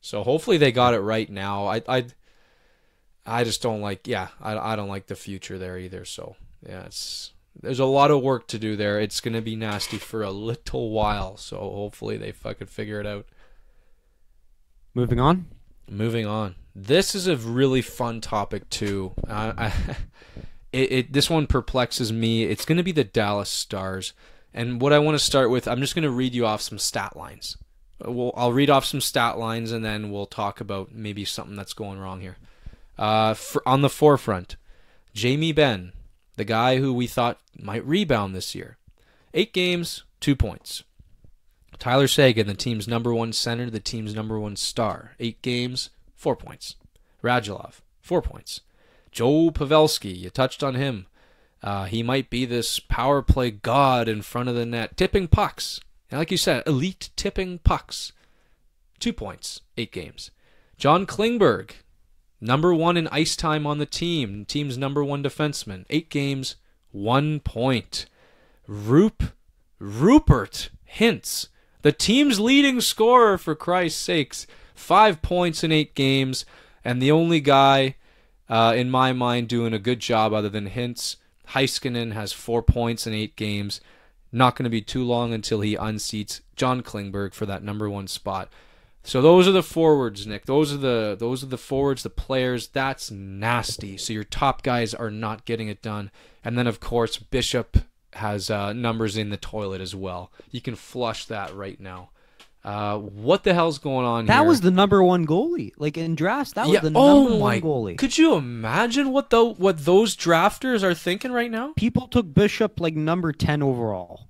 So hopefully they got it right now. I just don't like I don't like the future there either. So yeah, there's a lot of work to do there. It's gonna be nasty for a little while. So hopefully they fucking figure it out. Moving on. This is a really fun topic too. This one perplexes me. It's gonna be the Dallas Stars, and what I want to start with, I'm just gonna read you off some stat lines. I'll read off some stat lines and then we'll talk about maybe something that's going wrong here. On the forefront, Jamie Benn, the guy who we thought might rebound this year. 8 games, 2 points. Tyler Seguin, the team's number 1 center, the team's number 1 star. 8 games, 4 points. Radulov, 4 points. Joe Pavelski, you touched on him. He might be this power play god in front of the net, tipping pucks. And like you said, elite tipping pucks. 2 points, 8 games. John Klingberg, number 1 in ice time on the team's number 1 defenseman. 8 games, 1 point. Rupert Hintz, the team's leading scorer, for Christ's sakes. 5 points in 8 games. And the only guy, in my mind, doing a good job other than Hintz, Heiskanen, has 4 points in 8 games. Not going to be too long until he unseats John Klingberg for that number 1 spot. So those are the forwards, Nick. Those are the forwards, the players. That's nasty. So your top guys are not getting it done. And then, of course, Bishop has numbers in the toilet as well. You can flush that right now. What the hell's going on here? That was the number 1 goalie. Like in drafts, that was the number 1 goalie. Could you imagine what those drafters are thinking right now? People took Bishop like number 10 overall.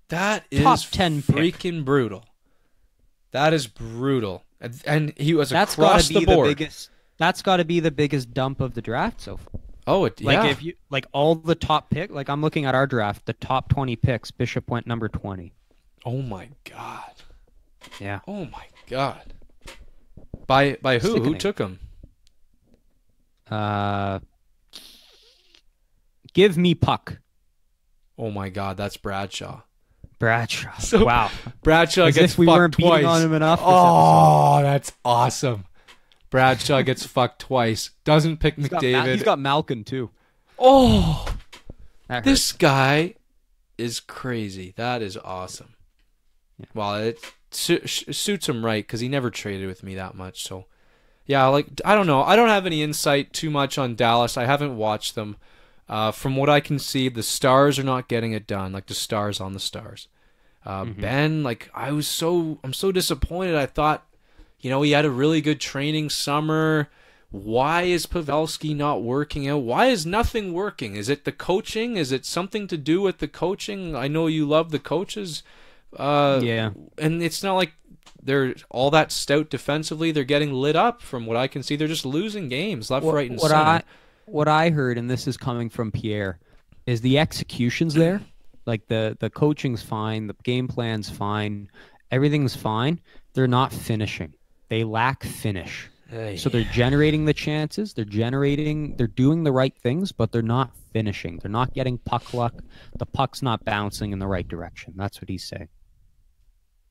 That is top 10 freaking brutal. That is brutal. And he was across the board. That's got to be the biggest dump of the draft so far. Oh, If you all the top pick, like I'm looking at our draft, the top 20 picks, Bishop went number 20. Oh my God. Yeah. Oh my God. By who? Sickening. Who took him? Give me puck. Oh my God, that's Bradshaw. So, wow. Bradshaw gets fucked we weren't twice. beating on him enough. Oh, that's awesome. Bradshaw gets fucked twice. Doesn't pick McDavid. He's got Malkin too. Oh, this guy is crazy. That is awesome. Yeah. Well, it suits him right because he never traded with me that much. So, yeah, I don't know. I don't have any insight too much on Dallas. I haven't watched them. From what I can see, the Stars are not getting it done, like the Stars on the Stars. Ben, I'm so disappointed. I thought, he had a really good training summer. Why is Pavelski not working out? Why is nothing working? Is it the coaching? Is it something to do with the coaching? I know you love the coaches. Yeah. And it's not like they're all that stout defensively. They're getting lit up from what I can see. They're just losing games left, right, and center. What I heard, and this is coming from Pierre, is the execution's there. Like the coaching's fine, the game plan's fine, everything's fine. They're not finishing. They lack finish. So they're generating the chances. They're doing the right things, but they're not finishing. They're not getting puck luck. The puck's not bouncing in the right direction. That's what he's saying.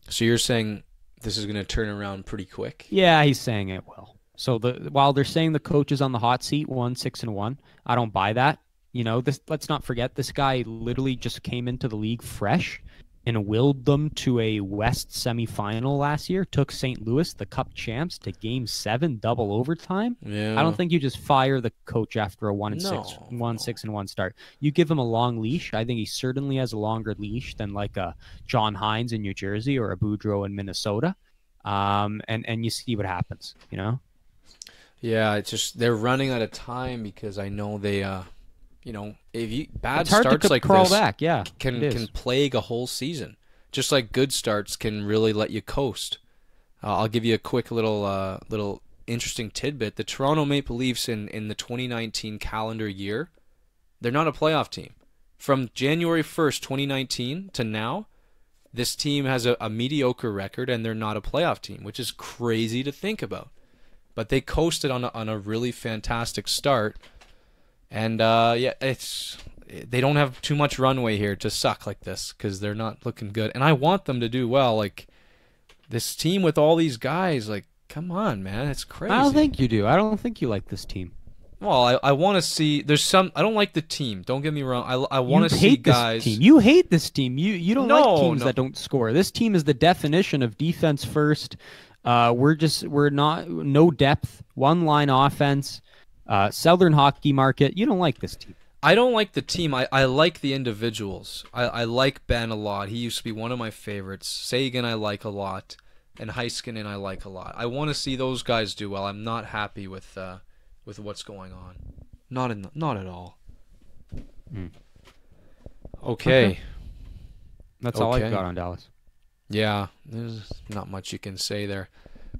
So you're saying this is going to turn around pretty quick? Yeah, he's saying it will. So while they're saying the coach is on the hot seat, 6-1, I don't buy that. Let's not forget this guy literally just came into the league fresh and willed them to a West semifinal last year, took St. Louis, the Cup champs, to Game 7, double overtime. Yeah. I don't think you just fire the coach after a 1-6-1 start. You give him a long leash. I think he certainly has a longer leash than like a John Hines in New Jersey or a Boudreau in Minnesota. And you see what happens, Yeah, it's just they're running out of time because I know they if bad it's hard starts to like crawl this back. Yeah, can plague a whole season. Just like good starts can really let you coast. I'll give you a quick little interesting tidbit. The Toronto Maple Leafs in the 2019 calendar year, they're not a playoff team. From January 1st, 2019 to now, this team has a mediocre record and they're not a playoff team, which is crazy to think about. But they coasted on a really fantastic start. And they don't have too much runway here to suck like this because they're not looking good. And I want them to do well. Like this team with all these guys, like come on, man, it's crazy. I don't think you do. I don't think you like this team. Well, I want to see. I don't like the team. Don't get me wrong. I want to see guys. Team. You hate this team. You don't like teams that don't score. This team is the definition of defense first. We're not no depth, one line offense. Southern hockey market. You don't like this team. I don't like the team. I like the individuals. I like Ben a lot. He used to be one of my favorites. Sagan I like a lot, and Heiskanen I like a lot. I want to see those guys do well. I'm not happy with what's going on. Not at all. Okay. That's all I've got on Dallas. Yeah, there's not much you can say there.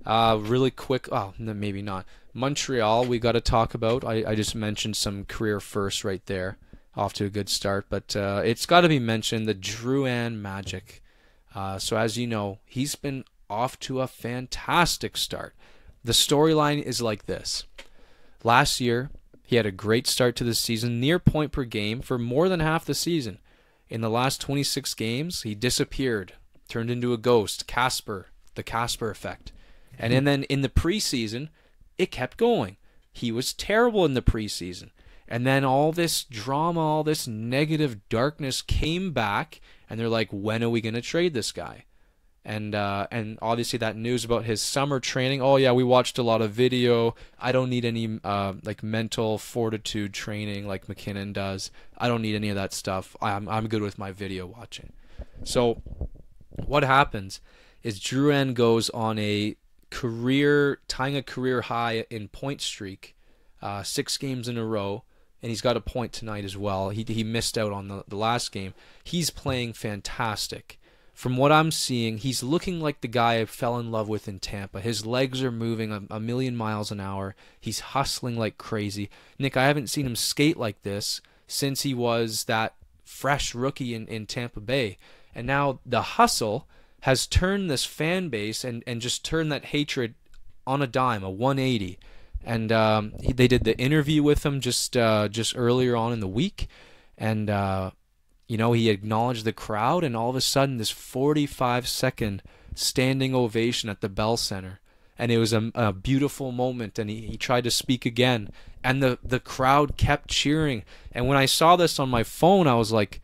Really quick. Oh, maybe not. Montreal, we got to talk about. I just mentioned some career firsts right there. Off to a good start. But it's got to be mentioned, the Drouin Magic. So as you know, he's been off to a fantastic start. The storyline is like this. Last year, he had a great start to the season, near point per game for more than half the season. In the last 26 games, he disappeared, turned into a ghost, the Casper effect. And then in the preseason, it kept going. He was terrible in the preseason. And then all this drama, all this negative darkness came back, and they're like, when are we going to trade this guy? And obviously that news about his summer training, oh yeah, we watched a lot of video. I don't need any like mental fortitude training like McKinnon does. I don't need any of that stuff. I'm good with my video watching. So what happens is Drouin goes on tying a career high in point streak, 6 games in a row, and he's got a point tonight as well. He missed out on the last game. He's playing fantastic. From what I'm seeing, he's looking like the guy I fell in love with in Tampa. His legs are moving a million miles an hour. He's hustling like crazy. Nick, I haven't seen him skate like this since he was that fresh rookie in Tampa Bay. And now the hustle has turned this fan base and just turned that hatred on a dime, a 180. And they did the interview with him just earlier on in the week, and he acknowledged the crowd, and all of a sudden this 45-second standing ovation at the Bell Center, and it was a beautiful moment. And he tried to speak again, and the crowd kept cheering. And when I saw this on my phone, I was like,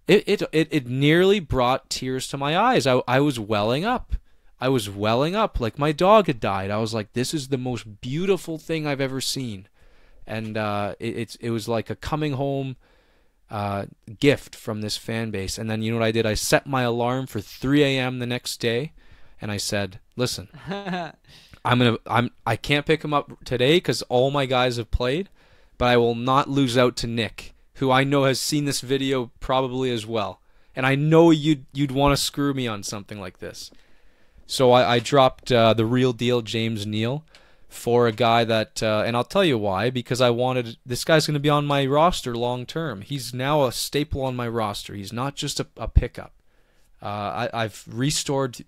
it nearly brought tears to my eyes. I was welling up. I was welling up like my dog had died. I was like, this is the most beautiful thing I've ever seen. And it was like a coming home gift from this fan base. And then you know what I did? I set my alarm for 3 a.m. the next day, and I said, listen, I can't pick him up today because all my guys have played, but I will not lose out to Nick, who I know has seen this video probably as well. And I know you'd want to screw me on something like this. So I dropped the real deal James Neal for a guy that, and I'll tell you why, because I wanted, this guy's going to be on my roster long term. He's now a staple on my roster. He's not just a pickup. I've restored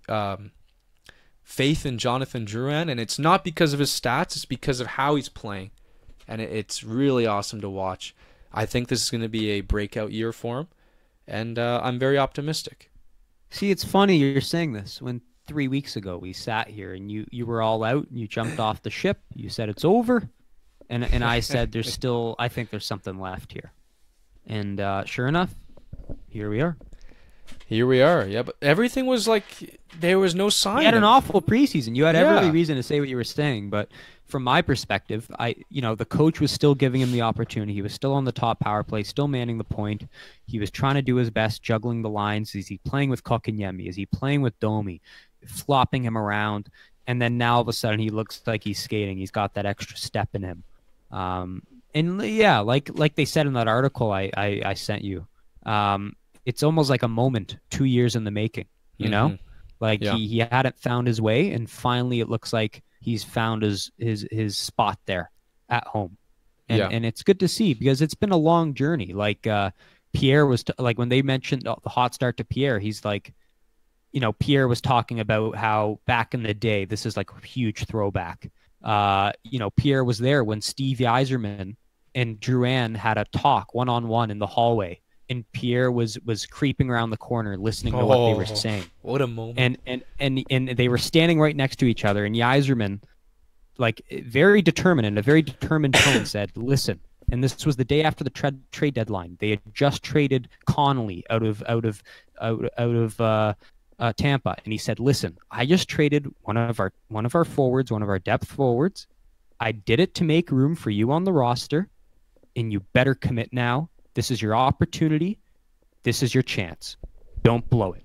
faith in Jonathan Drouin, and it's not because of his stats, it's because of how he's playing. And it's really awesome to watch. I think this is going to be a breakout year for him, and I'm very optimistic. See, it's funny you're saying this. When 3 weeks ago we sat here and you were all out and you jumped off the ship, you said it's over, and I said I think there's something left here. And sure enough, here we are. Here we are. Yeah, but everything was like there was no sign. You had an awful preseason. You had every reason to say what you were saying, but from my perspective, the coach was still giving him the opportunity. He was still on the top power play, still manning the point. He was trying to do his best, juggling the lines. Is he playing with Kotkaniemi? Is he playing with Domi? Flopping him around, and then now all of a sudden he looks like he's skating. He's got that extra step in him. And yeah, like they said in that article I sent you, it's almost like a moment 2 years in the making, you know? Like he hadn't found his way, and finally it looks like he's found his spot there at home. And it's good to see, because it's been a long journey. Like Pierre was like, when they mentioned the hot start to Pierre, he's like, Pierre was talking about how back in the day, this is like a huge throwback. Pierre was there when Steve Yzerman and Drouin had a talk one-on-one in the hallway, and Pierre was creeping around the corner listening to what they were saying. What a moment. And they were standing right next to each other, and Yzerman, like very determined, in a very determined tone, said, listen. And this was the day after the trade deadline. They had just traded Connolly out of Tampa, and he said, listen, I just traded one of our forwards, one of our depth forwards. I did it to make room for you on the roster, and you better commit now. This is your opportunity. This is your chance. Don't blow it.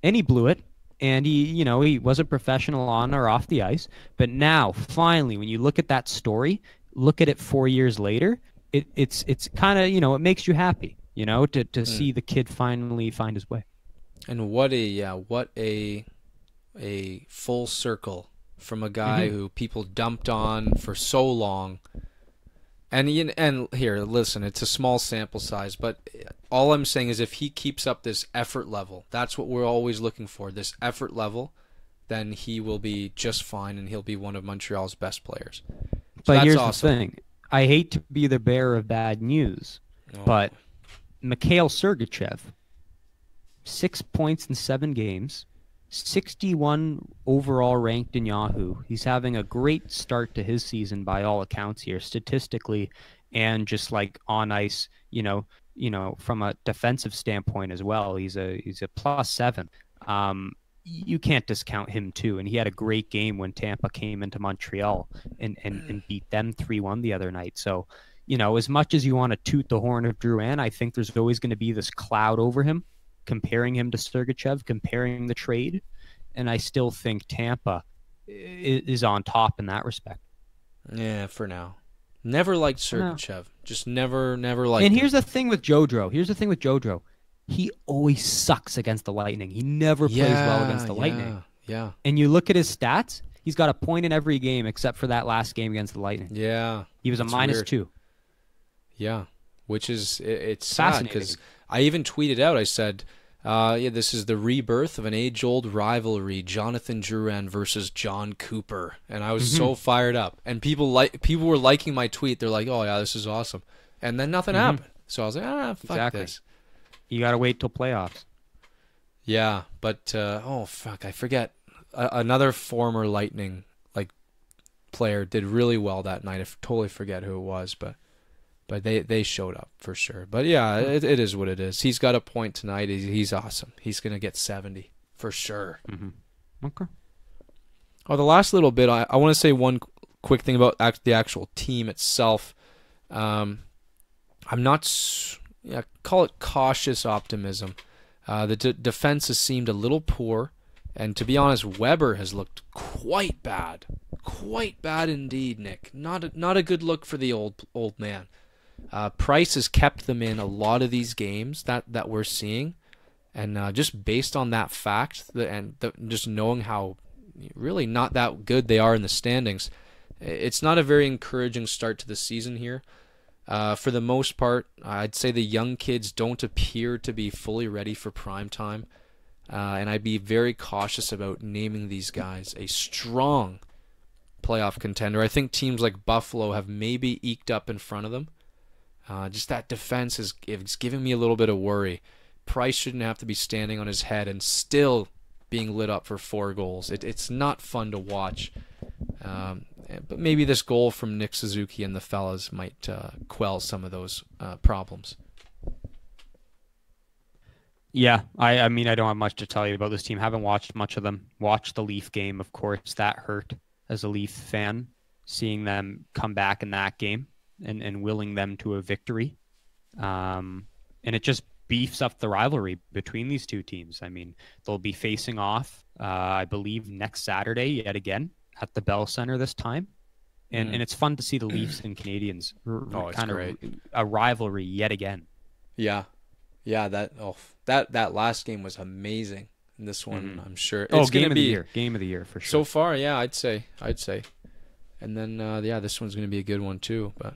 And he blew it, and he wasn't professional on or off the ice. But now, finally, when you look at that story, look at it 4 years later, it's kind of, it makes you happy, to see the kid finally find his way. And what a full circle from a guy who people dumped on for so long. And here, listen, it's a small sample size, but all I'm saying is if he keeps up this effort level, that's what we're always looking for, this effort level, then he will be just fine, and he'll be one of Montreal's best players. So but here's awesome. The thing. I hate to be the bearer of bad news, but Mikhail Sergachev, 6 points in 7 games, 61 overall ranked in Yahoo. He's having a great start to his season by all accounts here, statistically, and just like on ice, from a defensive standpoint as well. He's a +7. You can't discount him too. And he had a great game when Tampa came into Montreal and beat them 3-1 the other night. So, as much as you want to toot the horn of Drouin, I think there's always going to be this cloud over him, comparing him to Sergachev, comparing the trade, and I still think Tampa is on top in that respect. Yeah, for now. Never liked Sergachev. Just never liked him. And here's the thing with Jodro. He always sucks against the Lightning. He never plays well against the Lightning. Yeah. And you look at his stats, he's got a point in every game except for that last game against the Lightning. Yeah. He was a -2. Yeah. Which is, it's sad because I even tweeted out, I said, this is the rebirth of an age-old rivalry, Jonathan Drouin versus John Cooper. And I was so fired up. And people were liking my tweet. They're like, oh, yeah, this is awesome. And then nothing happened. So I was like, fuck this. You got to wait till playoffs. Yeah, but, I forget. Another former Lightning player did really well that night. I totally forget who it was, but they showed up for sure. But yeah, it is what it is. He's got a point tonight. He's awesome. He's going to get 70 for sure. Okay. Oh, the last little bit, I want to say one quick thing about the actual team itself. I'm not, call it cautious optimism. The defense has seemed a little poor, and to be honest, Weber has looked quite bad indeed, Nick. Not a good look for the old man. Price has kept them in a lot of these games that we're seeing, and just based on that fact and just knowing how really not that good they are in the standings, it's not a very encouraging start to the season here. For the most part, I'd say the young kids don't appear to be fully ready for prime time. and I'd be very cautious about naming these guys a strong playoff contender. I think teams like Buffalo have maybe eked up in front of them. Just that defense is giving me a little bit of worry. Price shouldn't have to be standing on his head and still being lit up for 4 goals. It's not fun to watch. But maybe this goal from Nick Suzuki and the fellas might quell some of those problems. Yeah, I mean, I don't have much to tell you about this team. Haven't watched much of them. Watched the Leaf game, of course. That hurt as a Leaf fan, seeing them come back in that game and willing them to a victory. And it just beefs up the rivalry between these two teams. I mean, they'll be facing off, I believe, next Saturday yet again at the Bell Center this time. And it's fun to see the Leafs and Canadians kind of a rivalry yet again. Yeah. Yeah, that last game was amazing. And this one, I'm sure it's going to be game of the year for sure. So far, yeah, I'd say. And then this one's going to be a good one too, but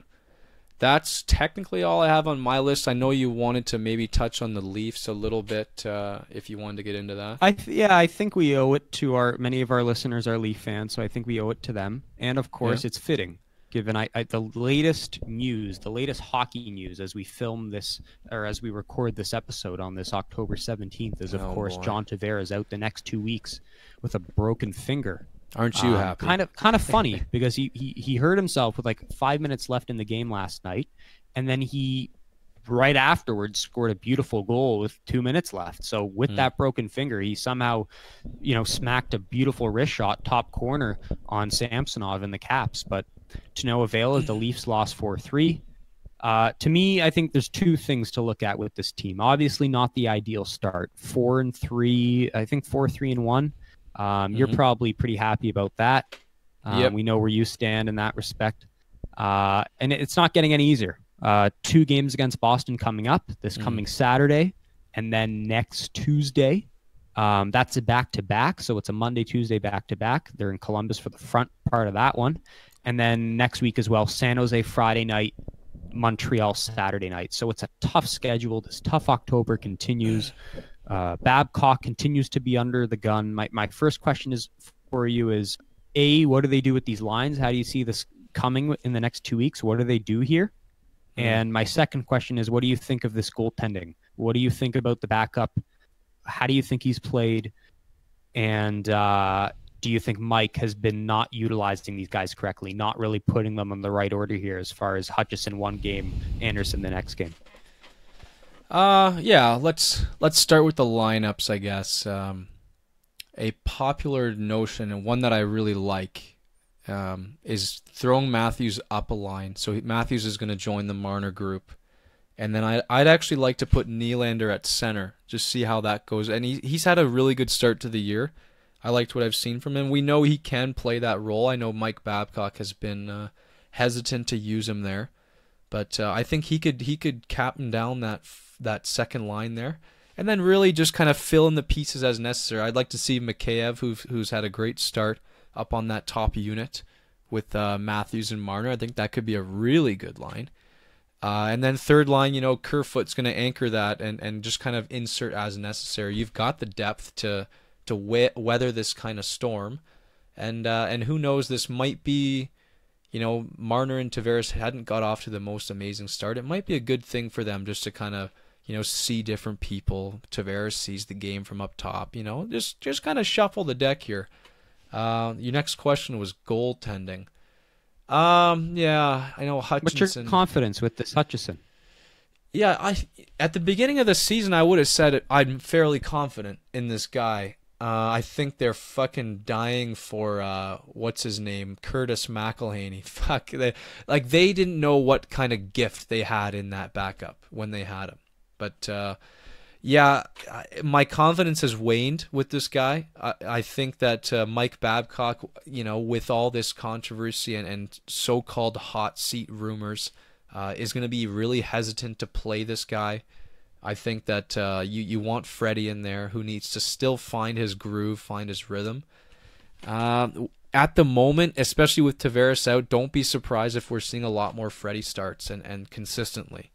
that's technically all I have on my list. I know you wanted to maybe touch on the Leafs a little bit if you wanted to get into that. I think we owe it to many of our listeners are Leaf fans, so I think we owe it to them. And of course, it's fitting given the latest news, the latest hockey news as we film this or as we record this episode on this October 17th is, of course, John Tavares out the next 2 weeks with a broken finger. Aren't you happy? Kind of funny because he hurt himself with like 5 minutes left in the game last night, and then he right afterwards scored a beautiful goal with 2 minutes left. So with that broken finger, he somehow, smacked a beautiful wrist shot top corner on Samsonov in the Caps, but to no avail as the Leafs lost 4-3. To me, I think there's 2 things to look at with this team. Obviously, not the ideal start. 4-3, I think 4-3-1. You're probably pretty happy about that. We know where you stand in that respect. And it's not getting any easier. 2 games against Boston coming up this coming Saturday, and then next Tuesday. That's a back-to-back, so it's a Monday, Tuesday back-to-back. They're in Columbus for the front part of that one. And then next week as well, San Jose Friday night, Montreal Saturday night. So it's a tough schedule. This tough October continues. Babcock continues to be under the gun. My first question for you is, A, what do they do with these lines? How do you see this coming in the next 2 weeks? What do they do here? And my second question is, what do you think of this goaltending? What do you think about the backup? How do you think he's played? And do you think Mike has been not utilizing these guys correctly, not really putting them in the right order here as far as Hutchison one game, Anderson the next game? Let's start with the lineups, I guess. A popular notion, and one that I really like, is throwing Matthews up a line. So Matthews is going to join the Marner group. And then I'd actually like to put Nylander at center, just see how that goes. And he's had a really good start to the year. I liked what I've seen from him. We know he can play that role. I know Mike Babcock has been hesitant to use him there. But I think he could captain down that second line there, and then really just kind of fill in the pieces as necessary. I'd like to see Mikheyev, who's had a great start, up on that top unit with Matthews and Marner. I think that could be a really good line. And then third line, Kerfoot's going to anchor that and just kind of insert as necessary. You've got the depth to weather this kind of storm, and who knows, this might be. Marner and Tavares hadn't got off to the most amazing start. It might be a good thing for them just to kind of, see different people. Tavares sees the game from up top, just kind of shuffle the deck here. Your next question was goaltending. I know Hutchinson. What's your confidence with this Hutchison? Yeah, at the beginning of the season, I would have said I'm fairly confident in this guy. I think they're fucking dying for what's his name, Curtis McElhaney. Fuck, they didn't know what kind of gift they had in that backup when they had him. But my confidence has waned with this guy. I think that Mike Babcock, with all this controversy and so-called hot seat rumors, is going to be really hesitant to play this guy. I think that you want Freddie in there, who needs to still find his groove, find his rhythm. At the moment, especially with Tavares out, don't be surprised if we're seeing a lot more Freddie starts and consistently.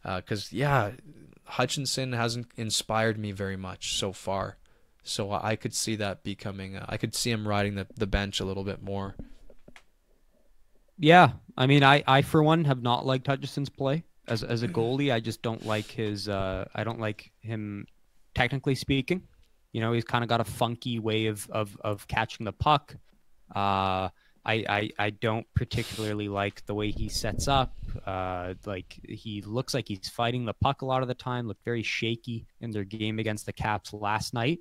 Because, Hutchinson hasn't inspired me very much so far. So I could see that becoming. I could see him riding the bench a little bit more. Yeah, I mean, I for one have not liked Hutchison's play as a goalie. I just don't like his. I don't like him, technically speaking. He's kind of got a funky way of catching the puck. I don't particularly like the way he sets up. Like he looks like he's fighting the puck a lot of the time. Looked very shaky in their game against the Caps last night.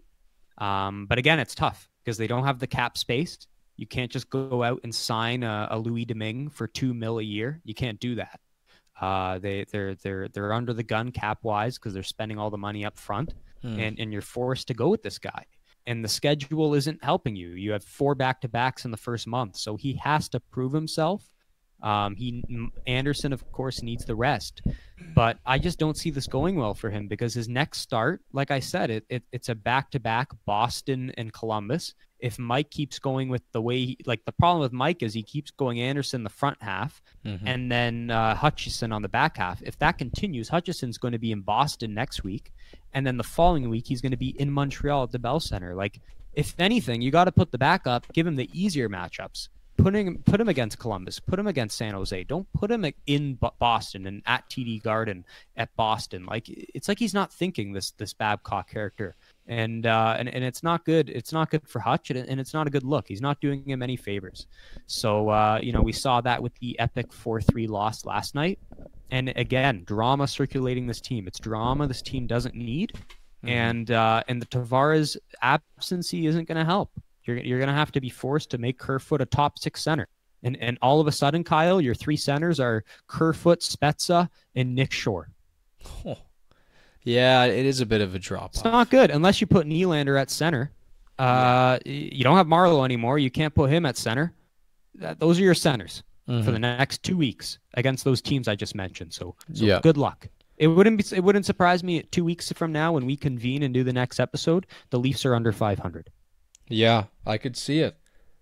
But again, it's tough because they don't have the cap space. You can't just go out and sign a Louis Domingue for $2 million a year. You can't do that. They're under the gun cap wise because they're spending all the money up front, and you're forced to go with this guy. And the schedule isn't helping you. You have 4 back-to-backs in the first month, so he has to prove himself. Anderson, of course, needs the rest, but I just don't see this going well for him because his next start, like I said, it's a back-to-back Boston and Columbus. If Mike keeps going with the way, the problem with Mike is he keeps going Anderson the front half and then Hutchison on the back half. If that continues, Hutchison's going to be in Boston next week, and then the following week he's going to be in Montreal at the Bell Center. If anything, you got to put the backup, give him the easier matchups. Put him against Columbus. Put him against San Jose. Don't put him in Boston and at TD Garden at Boston. It's like he's not thinking this Babcock character, and it's not good. It's not good for Hutch, and it's not a good look. He's not doing him any favors. So we saw that with the epic 4-3 loss last night, and again, drama circulating this team. It's drama this team doesn't need, and the Tavares absency isn't going to help. You're going to have to be forced to make Kerfoot a top 6 center. And all of a sudden, Kyle, your 3 centers are Kerfoot, Spezza, and Nick Shore. Oh. Yeah, it is a bit of a drop-off. It's not good unless you put Nylander at center. You don't have Marleau anymore. You can't put him at center. Those are your centers for the next 2 weeks against those teams I just mentioned. So good luck. It wouldn't surprise me 2 weeks from now when we convene and do the next episode, the Leafs are under 500. Yeah, I could see it.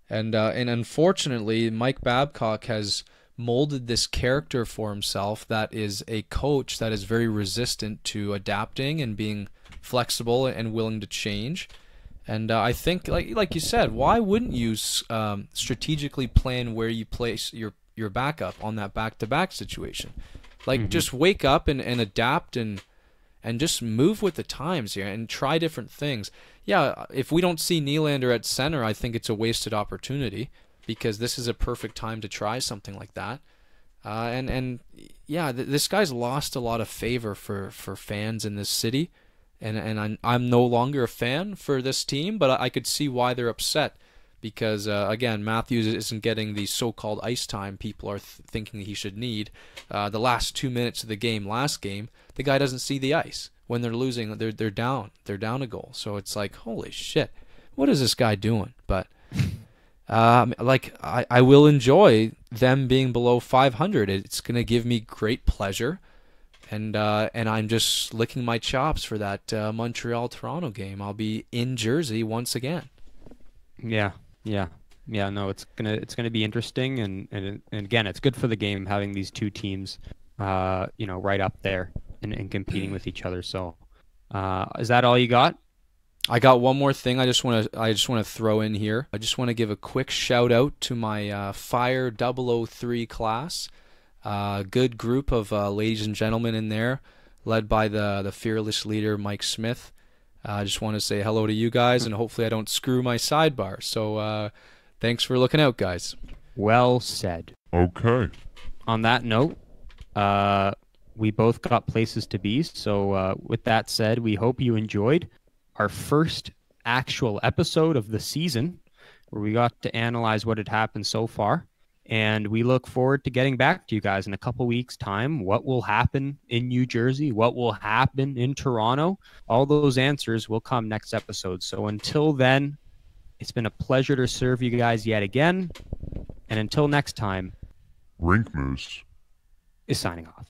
And unfortunately, Mike Babcock has molded this character for himself that is a coach that is very resistant to adapting and being flexible and willing to change. And I think, like you said, why wouldn't you strategically plan where you place your backup on that back-to-back situation? Just wake up and adapt and just move with the times here and try different things. Yeah, if we don't see Nylander at center, I think it's a wasted opportunity because this is a perfect time to try something like that. This guy's lost a lot of favor for fans in this city, and I'm no longer a fan for this team, but I could see why they're upset because, again, Matthews isn't getting the so-called ice time people are thinking he should need. The last 2 minutes of the game last game, the guy doesn't see the ice. When they're losing, they're down a goal. So it's like, holy shit, what is this guy doing? But I will enjoy them being below 500. It's gonna give me great pleasure, and I'm just licking my chops for that Montreal-Toronto game. I'll be in Jersey once again. Yeah. No, it's gonna be interesting, and again, it's good for the game having these two teams, right up there. And competing with each other. So, is that all you got? I got one more thing. I just want to throw in here. I just want to give a quick shout out to my Fire 003 class. Good group of ladies and gentlemen in there, led by the fearless leader Mike Smith. I just want to say hello to you guys, and hopefully I don't screw my sidebar. So, thanks for looking out, guys. Well said. Okay. On that note, we both got places to be, so with that said, we hope you enjoyed our first actual episode of the season, where we got to analyze what had happened so far, and we look forward to getting back to you guys in a couple weeks' time. What will happen in New Jersey? What will happen in Toronto? All those answers will come next episode. So until then, it's been a pleasure to serve you guys yet again, and until next time, Rink Moose is signing off.